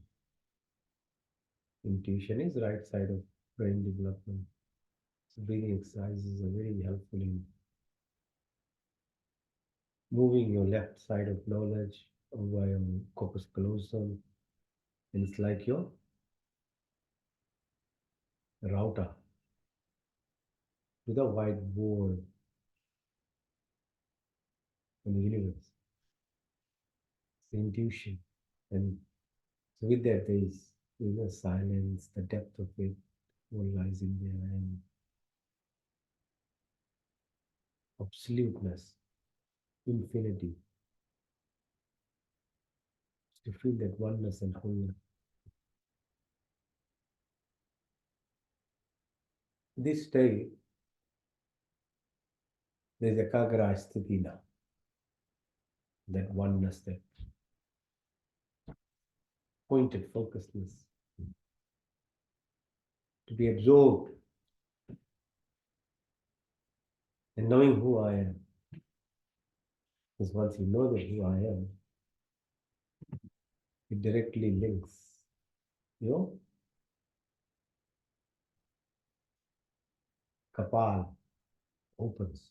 Intuition is right side of brain development. So breathing exercises are very helpful in moving your left side of knowledge over your corpus callosum. And it's like your router with a whiteboard on the universe. It's intuition. And so with that, there's silence, the depth of it all lies in there, and absoluteness, infinity, to feel that oneness and wholeness. This day, there's a Kagara Sthiti now, that oneness, that pointed focusedness, to be absorbed and knowing who I am. Because once you know that who I am, it directly links your kapal opens.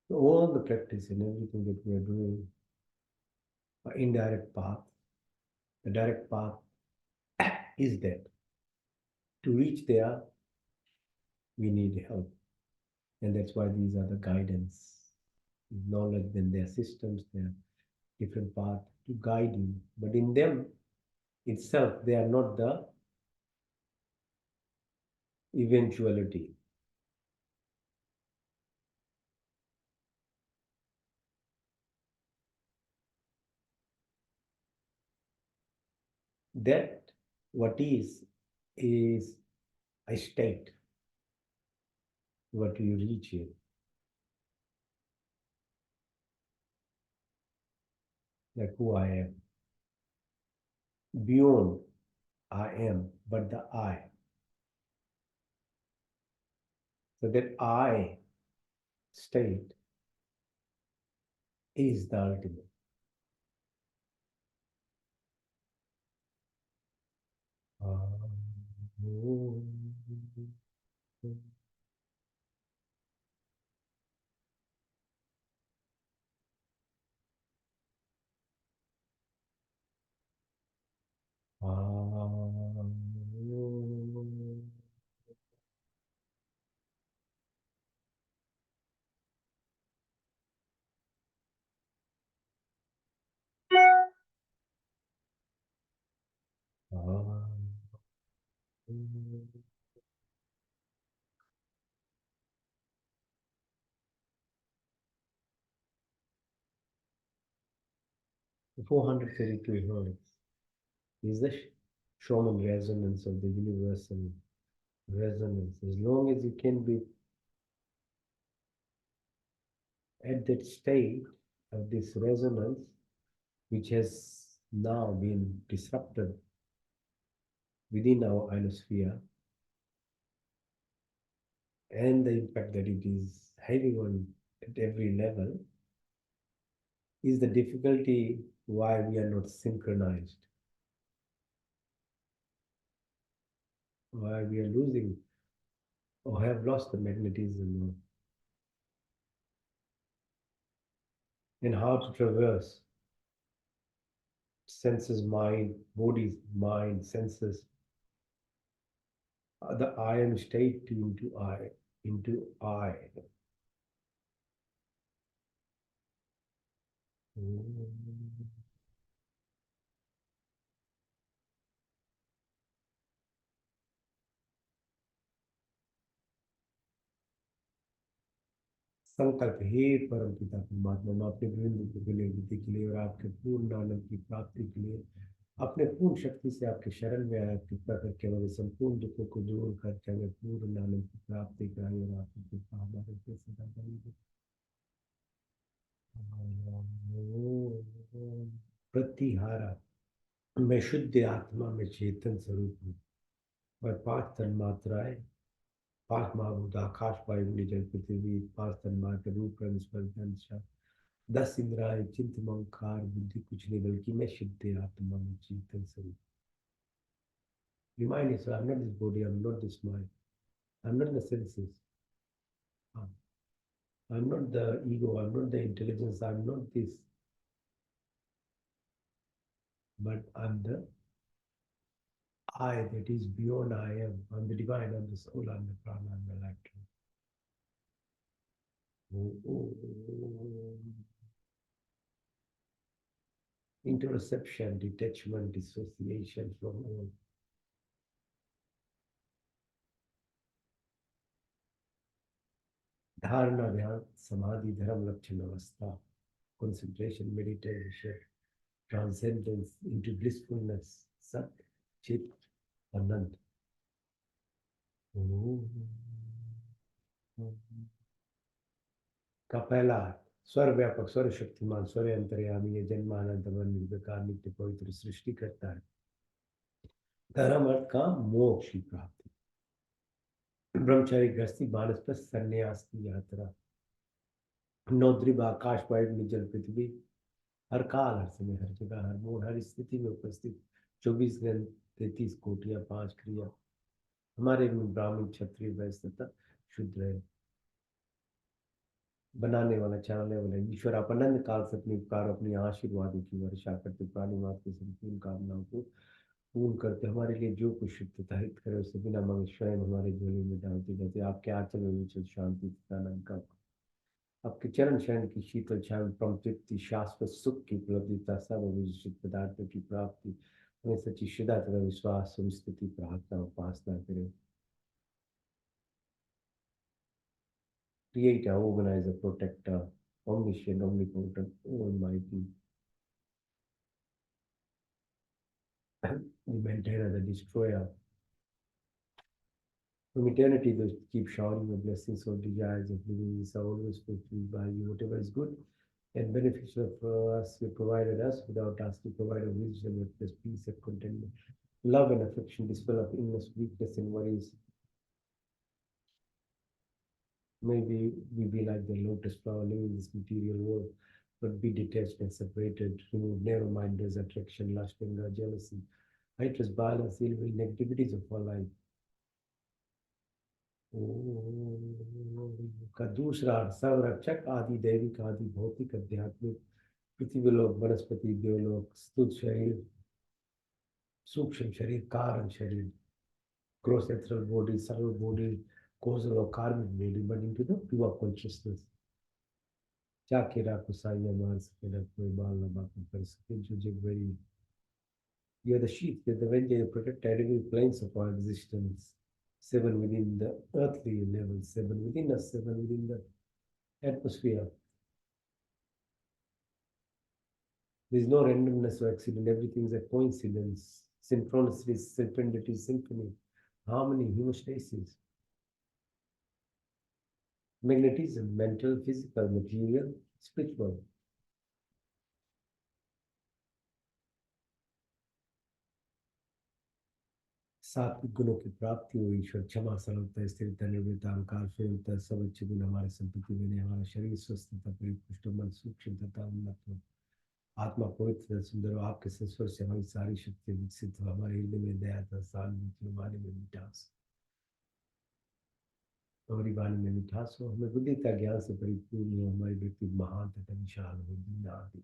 So all the practice and everything that we are doing are indirect path. The direct path is that. To reach there, we need help. And that's why these are the guidance, knowledge, then their systems, their different paths to guide you. But in them itself, they are not the eventuality. That what is a state, what you reach in. Like who I am. Beyond I am, but the I. So that I state is the ultimate. The 432 hertz is the Schumann resonance of the universal resonance. As long as you can be at that state of this resonance, which has now been disrupted within our ionosphere, and the impact that it is having on at every level, is the difficulty why we are not synchronized, why we are losing or have lost the magnetism, and how to traverse senses, mind, bodies, mind, senses, the ion state into I. संकल्प हे परम पिता परमात्मा, मैं अपने विभिन्न दुखों के लिए, विधि के लिए और आपके पूर्ण आनंद की प्राप्ति के लिए अपने पूर्ण शक्ति से आपके शरण में आया, कृपा करके मेरे संपूर्ण दुखों को दूर करके हमें पूर्ण आनंद की प्राप्ति कराई और आपकी कृपा हमारे पे सदा बनी रहे। प्रतिहारा, मैं शुद्ध आत्मा में चेतन स्वरूप हूँ और पांच तन्मात्राएं, पांच महाभूत आकाश वायु जल पृथ्वी, पांच तन्मात्र रूप रंग स्पर्श गंध शब्द, 10 इंद्रियां चिंत अहंकार बुद्धि कुछ नहीं, बल्कि मैं शुद्ध आत्मा में चेतन स्वरूप। Remind yourself, I'm not this body, I'm not this mind, I'm not the senses, I'm not the ego, I'm not the intelligence, I'm not this, but I'm the I that is beyond I am. I'm the divine, I'm the soul, I'm the prana, I'm the light. Interoception, detachment, dissociation from all. Dharana, ध्यान, samadhi, धर्म, लक्षण, अवस्था, concentration, meditation, transcendence into blissfulness, Sat, Chit, Anand. का पहला स्वर व्यापक, स्वर शक्तिमान, स्वर अंतर्यामी, ये जन्मानंद निर्विकार नित्य पवित्र सृष्टि करता है। धर्म अर्थ का मोक्ष की प्राप्ति, ब्रह्मचारी गृहस्थी, वानप्रस्थ संन्यास की यात्रा, नौद्रिव आकाश वायु जल पृथ्वी, हर काल हर समय हर जगह हर मोड़ हर स्थिति में उपस्थित 24 घंटे 33 कोटियां 5 क्रिया, हमारे में ब्राह्मण क्षत्रिय वैश्य तथा शूद्र है। बनाने वाला, चलाने वाला ईश्वर आप अनंत काल से अपने उपकार, अपनी आशीर्वादों की वर्षा करते, प्राणी मात्र की संपूर्ण कामनाओं को पूर्ण करते, हमारे लिए जो कुछ शुद्ध हित करे उसे बिना मांगे स्वयं हमारे झोले में डालते जाते। आपके आंचल में विचल शांति आनंद का, आपके चरण शरण की शीतल छाया, परम तृप्ति, शाश्वत सुख की उपलब्धता, सब विशिष्ट पदार्थों की प्राप्ति, हमें सच्ची श्रद्धा तथा विश्वास, संस्कृति, प्रार्थना, उपासना करें। Creator, organizer, protector, omniscient, omnipotent, almighty, the maintainer, the destroyer. From eternity, those keep showering your blessings or desires of living is always fulfilled by you. Whatever is good and beneficial for us, you provided us without us to provide a wisdom, with this peace and contentment, love and affection, dispel of illness, weakness, and worries. Maybe we be like the lotus flower living in this material world, but be detached and separated, remove narrow-mindedness, attraction, lust, anger, jealousy, hatred, violence, ill will, negativities of our life. का दूसरा संरक्षक आदि दैविक आदि भौतिक आध्यात्मिक पृथ्वी लोक वनस्पति देवलोक स्थूल शरीर सूक्ष्म शरीर कारण शरीर gross ethereal body subtle body causal or karmic body but into the pure consciousness क्या केरा कुसाइया मार सके ना कोई बाल ना बात कर सके जो जग वही You are the sheath, you are the avenger, you protect enemy planes of our existence. Seven within the earthly level, seven within us, seven within the atmosphere. There is no randomness or accident, everything is a coincidence. Synchronicity, serendipity, symphony, harmony, homeostasis, magnetism, mental, physical, material, spiritual. सात्विक गुणों की प्राप्ति हो ईश्वर क्षमा सरलता स्थिरता निर्भयता अहंकार शुद्धता सब अच्छे गुण हमारे संपत्ति बने हमारा शरीर स्वस्थ तथा परिपुष्ट मन सूक्ष्म तथा उन्नत आत्मा पवित्र सुंदर हो आपके संस्पर्श से हमारी सारी शक्ति विकसित हो हमारे हृदय में दया था सहानुभूति वाणी में मिठास हमारी वाणी में मिठास हो हमें बुद्धिता ज्ञान से परिपूर्ण हो हमारी व्यक्ति महान तथा विशाल हो दीन आदि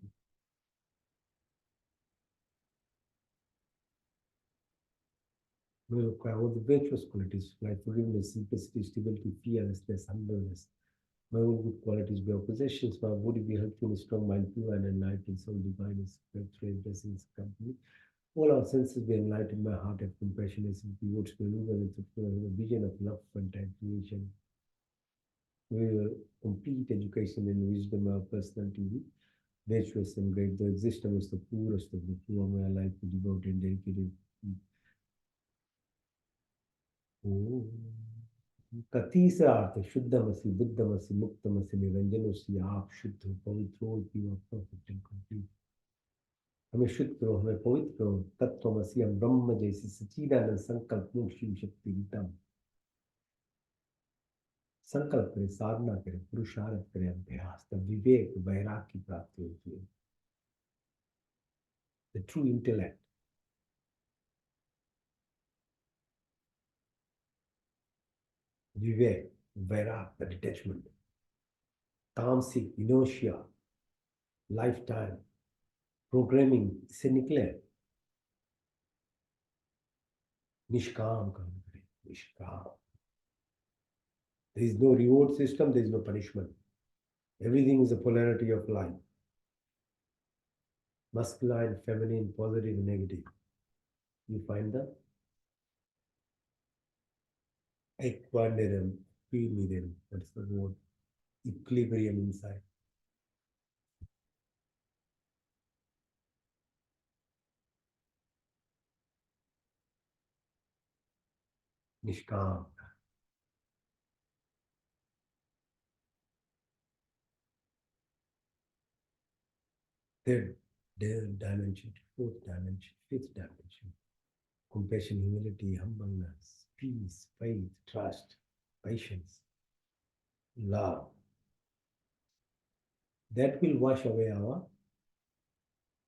will require all the virtuous qualities like forgiveness, simplicity, stability, fearlessness, humbleness. My own good qualities be our possessions, my body be helpful, strong mind, pure and enlightened, soul divine, spirit, trade, blessings, company. All our senses be enlightened, my heart have compassion, and sympathy, words be moving with a vision of love and creation. We will complete education and wisdom of personality, virtuous and great. The existence is the poorest of the poor, may our life be devoted and dedicated. Oh. का तीसरा अर्थ शुद्धमसी बुद्धमसी मुक्तमसी निरंजनोसी आप शुद्ध हो पवित्र हो you are perfect and complete हमें शुद्ध करो हमें पवित्र करो तत्वमसी हम ब्रह्म जैसी सच्चिदानंद संकल्प मोक्ष शिव शक्ति गीता संकल्प करें साधना करें पुरुषार्थ करें अभ्यास तब विवेक वैराग की प्राप्ति होती है the true intellect Vivek Vairag the detachment तामसिक इनोशिया लाइफ टाइम प्रोग्रामिंग से निकले निष्काम काम करें निष्काम there is no reward system there is no punishment everything is a polarity of life masculine feminine positive negative you find the equilibrium that's the word equilibrium inside nishkam third dimension fourth dimension fifth dimension compassion humility humbleness peace faith trust patience love that will wash away our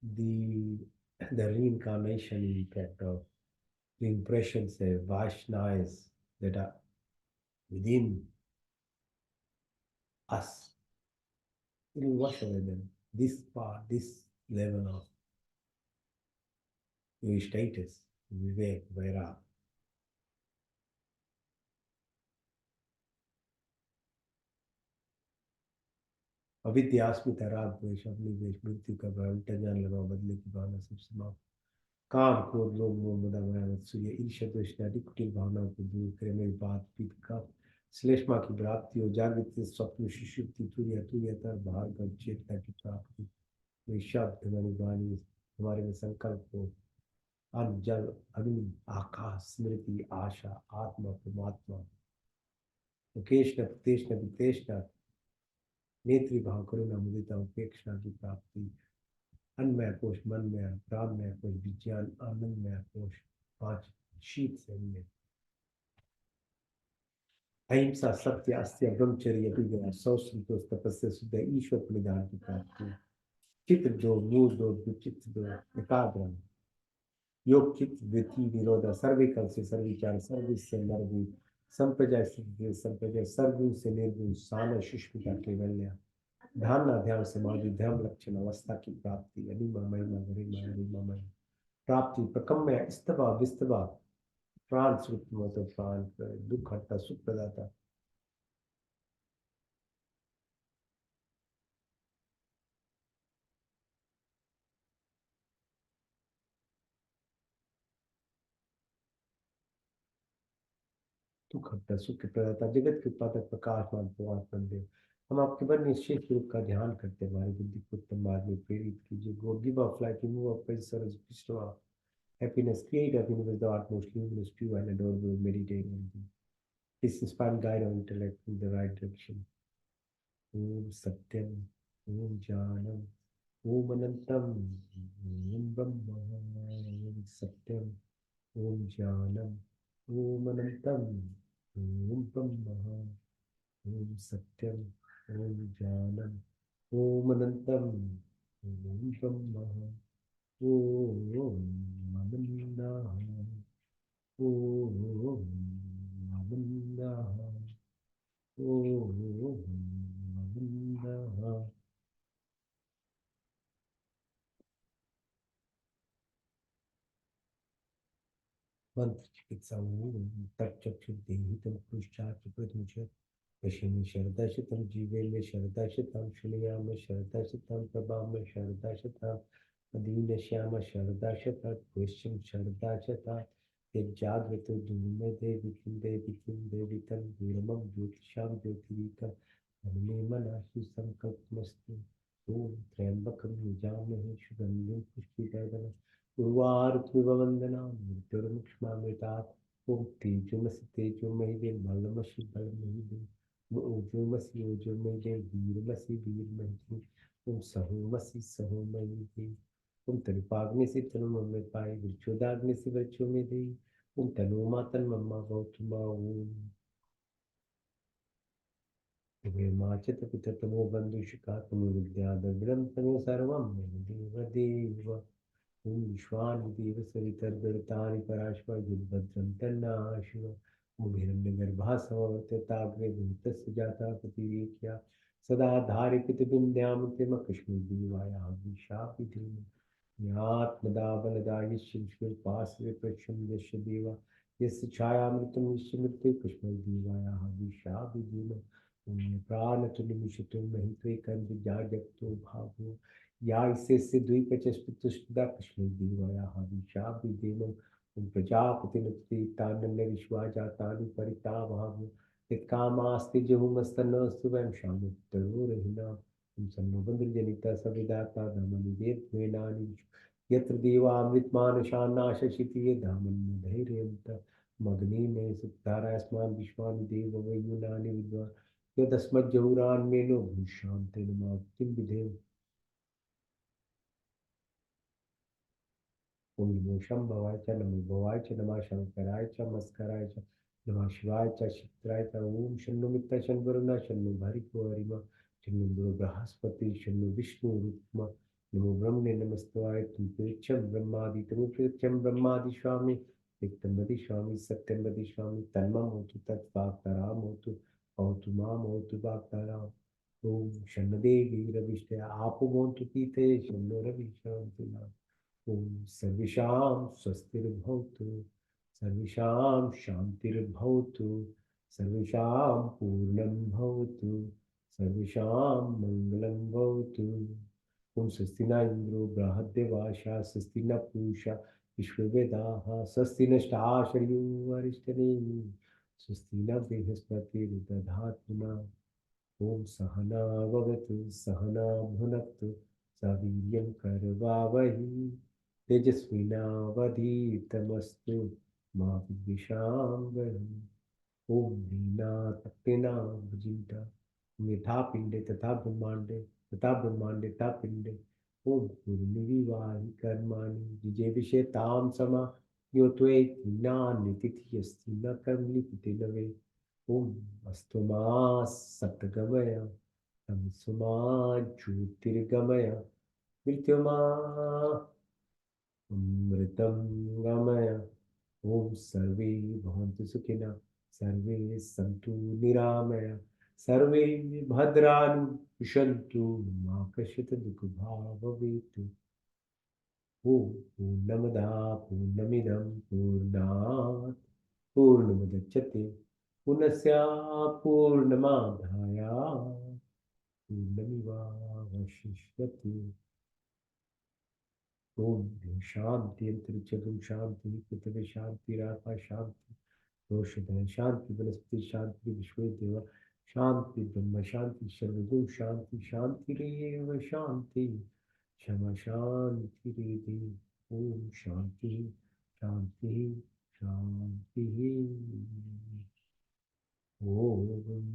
the the reincarnation impact of the impressions the vaishnavis that are within us it will wash away them this part this level of your status vivek vairag अविद्यास्मिता राग द्वेष अपनी द्वेष मृत्यु का भय उल्टा जान लगाओ बदले की भावना सब समाप्त काम क्रोध लोभ मोह मद माया मत्सर्य ईर्ष्या द्वेष आदि कुटिल भावनाओं को दूर करे मेरी बात पीत का श्लेष्मा की प्राप्ति हो जागृत स्वप्न सुषुप्ति तुर्य तुर्यता भार्गव चेतना की प्राप्ति वे शब्द हमारी वाणी हमारे में संकल्प हो अन्न जल अग्नि आकाश स्मृति आशा आत्मा परमात्मा मुकेश न प्रतेश न वितेश न नेत्री भाव करुणा मुदिता उपेक्षा की प्राप्ति अन्नमय कोश मनमय प्राणमय कोश विज्ञान आनंदमय कोश पांच शीत से इनमें अहिंसा सत्य अस्त्य ब्रह्मचर्य अभिज्ञा सौष्ठ तपस्या शुद्ध ईश्वर परिधान की प्राप्ति चित्र दो मूल दो विचित्र दो एकाग्र योग चित्त वृत्ति विरोध सर्विकल से सर्विचार सर्विस से नरवी संप्रजय से संप्रजय सर्वुण से निर्गुण सान सुष्मिता केवल्य ध्यान ध्यान समाधि ध्यान लक्षण अवस्था की प्राप्ति अनिमा महिमा गरिमा अनिमा महिमा प्राप्ति प्रकम्य स्तवा विस्तवा प्राण सुख तो प्राण दुख हटता सुख प्रदाता दुख हरता सुख प्रदाता जगत के उत्पादक प्रकाशमान परमात्मा देव। हम आपके बल निश्चय स्वरूप का ध्यान करते हैं, हमारी बुद्धि को उत्तम मार्ग में प्रेरित कीजिए। God give of life, remove of sorrow creator of happiness, create happiness with the utmost luminous, pure and adorable, meditate on thee. Please inspire and guide our intellect in the right direction. Om Satyam, Om Jnanam, Om Anantam, Om Brahma, Om Satyam, Om Jnanam, Om Anantam, Om Brahma, Om Satyam, Om Jnanam, Om Anantam, Om Brahma, Om Ananda. Om Ananda. Om Ananda. मंत्र चिकित्सा तक्षुद्धि तम पुरुषार्थ प्रथमुच पश्चिमी शरदा शतम जीवे में शरदा शतम शुनिया में शरदा शतम प्रभा में शरदा शतम अधीन श्याम शरदा शतम पश्चिम शरदा शतम जागृत धूम देवी किम देवी तम दूरमं ज्योतिषाम ज्योतिरीकम मनमे मनाशि संकल्पमस्तु। ओम त्र्यंबकं यजामहे सुगंधिं पुष्टिवर्धनम् उर्वारुकमिव मृत्युर्मुक्षमामृतात्। ओम तेजोमसि तेजोमयि निर्मलमसि बलमयि ओजोमसि ओजोमयि वीरमसि वीरमयि ओम सहोमसि सहोमयि ओम तनुपाग्नि तनुममे पाए वृक्षोदाग्नि वृक्षो में दे ओम तनोमा तन्ममा गौतमा ओम माचित पितृतमो बंधुशिखा तमो विद्या द्रविड़म तमो सर्वं देव देव ओम विश्वानिदेव सवितर्गतानि पराशवा युद्धभद्रं तन्नाशिव ओम हिरण्यगर्भा समवर्त्यताग्रे भूतस्य जाता प्रतिरेक्या सदा धारिपितबिन्द्यामतिमकश्मीदेवाया विशापिधीम यात्मदा बलदा यस्यश्विर्पास्वे प्रक्षं यस्य देवा यस्य छायामृतं यस्य मृत्युः कश्मीदेवाया विशापिधीम ओम प्राणतुलिमिषतुं महित्वेकन्दिजाजगतो भावो या इससे द्वीपचस्पतिष्ठदा कृष्णदेवया विशापिदेवं प्रजापतिनुक्ति तान्य विश्वा जातानि परिताभाव यत्कामास्ति जहुमस्तनस्तु वयं शामुत्तरोरहिना सन्नुबन्धजनिता सविदाता धमनिवेद्वेनानि यत्र देवामृतमानशान्नाशशिति ये धामन्य धैर्यन्त मग्नि में सुतारास्मान् विश्वानि देव वयुनानि विद्वान् यदस्मज्जहुरान्मेनो भूषान्तेन मावृत्तिं विधेम। ओम नमो शंभवाय च नमो भवाय च नमः शंकराय च मस्कराय च नमः शिवाय च शित्राय च ओम शन्नो मित्र शन्वरुण शन्नो भरिको हरिमा शन्नो गुरु बृहस्पति शन्नो विष्णु रुक्मा नमो ब्रह्मणे नमस्ताय तुभ्यं ब्रह्मादि तुभ्यं ब्रह्मादि स्वामी नित्यं वदिष्यामि सत्यं वदिष्यामि तन्मम होतु तत्वाक्तराम होतु माम होतु वाक्ताराम। ओम शन्नदेवी रविष्टया आपो मोन्तु पीते शन्नो रवि शान्ति ओम सर्वेषां स्वस्तिर्भवतु सर्वेषां शान्तिर्भवतु सर्वेषां पूर्णं भवतु सर्वेषां मङ्गलं भवतु। ओम स्वस्ति न इंद्रो बृहद्देवाशा स्वस्ति न पूषा विश्ववेदाः स्वस्ति नष्टाशर्यो अरिष्टनेमि स्वस्ति न बृहस्पतिर्दधातु नः। ओम सहना भवतु सहना भुनक्तु सवीर्यं करवावहै तेजस्विनावधीतमस्तु मा विद्विषावहै। ओम नीनाथपिनाभुजित यथा पिंडे तथा ब्रह्मांडे तथा पिंडे ओम पूर्णिवाहि कर्माणि जिजे विषेताम समा यो त्वेति नान्यतिथि अस्ति न कर्म लिखिते नवे। ओम अस्तु मा सत्गमय तमसु मा ज्योतिर्गमय मृत्युमा अमृतं गमय। ओम सर्वे भवन्तु सुखिनः सर्वे सन्तु निरामया सर्वे भद्राणि पश्यन्तु मा कश्चित् दुःखभाग् भवेत्। ओम पूर्णमदः पूर्णमिदं पूर्णात् पूर्णमुदच्यते पूर्णस्य पूर्णमादाय पूर्णमेवावशिष्यते। ओम शांति अंतरिक्षं शांति पृथ्वी शांति रापा शांति रोषधय शांति, वनस्पति शांति, विश्व देव शांति, ब्रह्म शांति, सर्वगुण शांति, शांति रेव शांति, क्षमा शांति रेधि। ओम शांति शांति शांति। ओम ओम।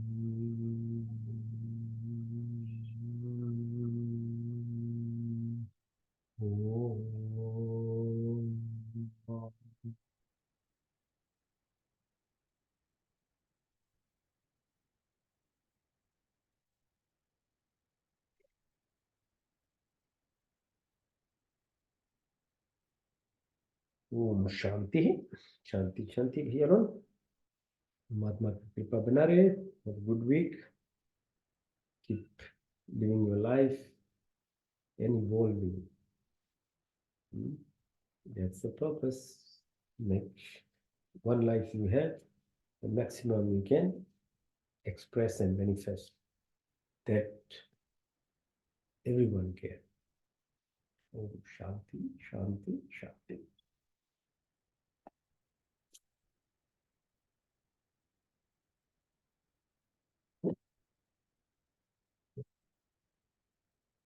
ओम शांति शांति शांति। भैया लोग, परमात्मा की कृपा बना रहे। Good week, keep living your life and evolving. That's the purpose. Make one life you have the maximum you can express and manifest that everyone can. Om Shanti Shanti Shanti.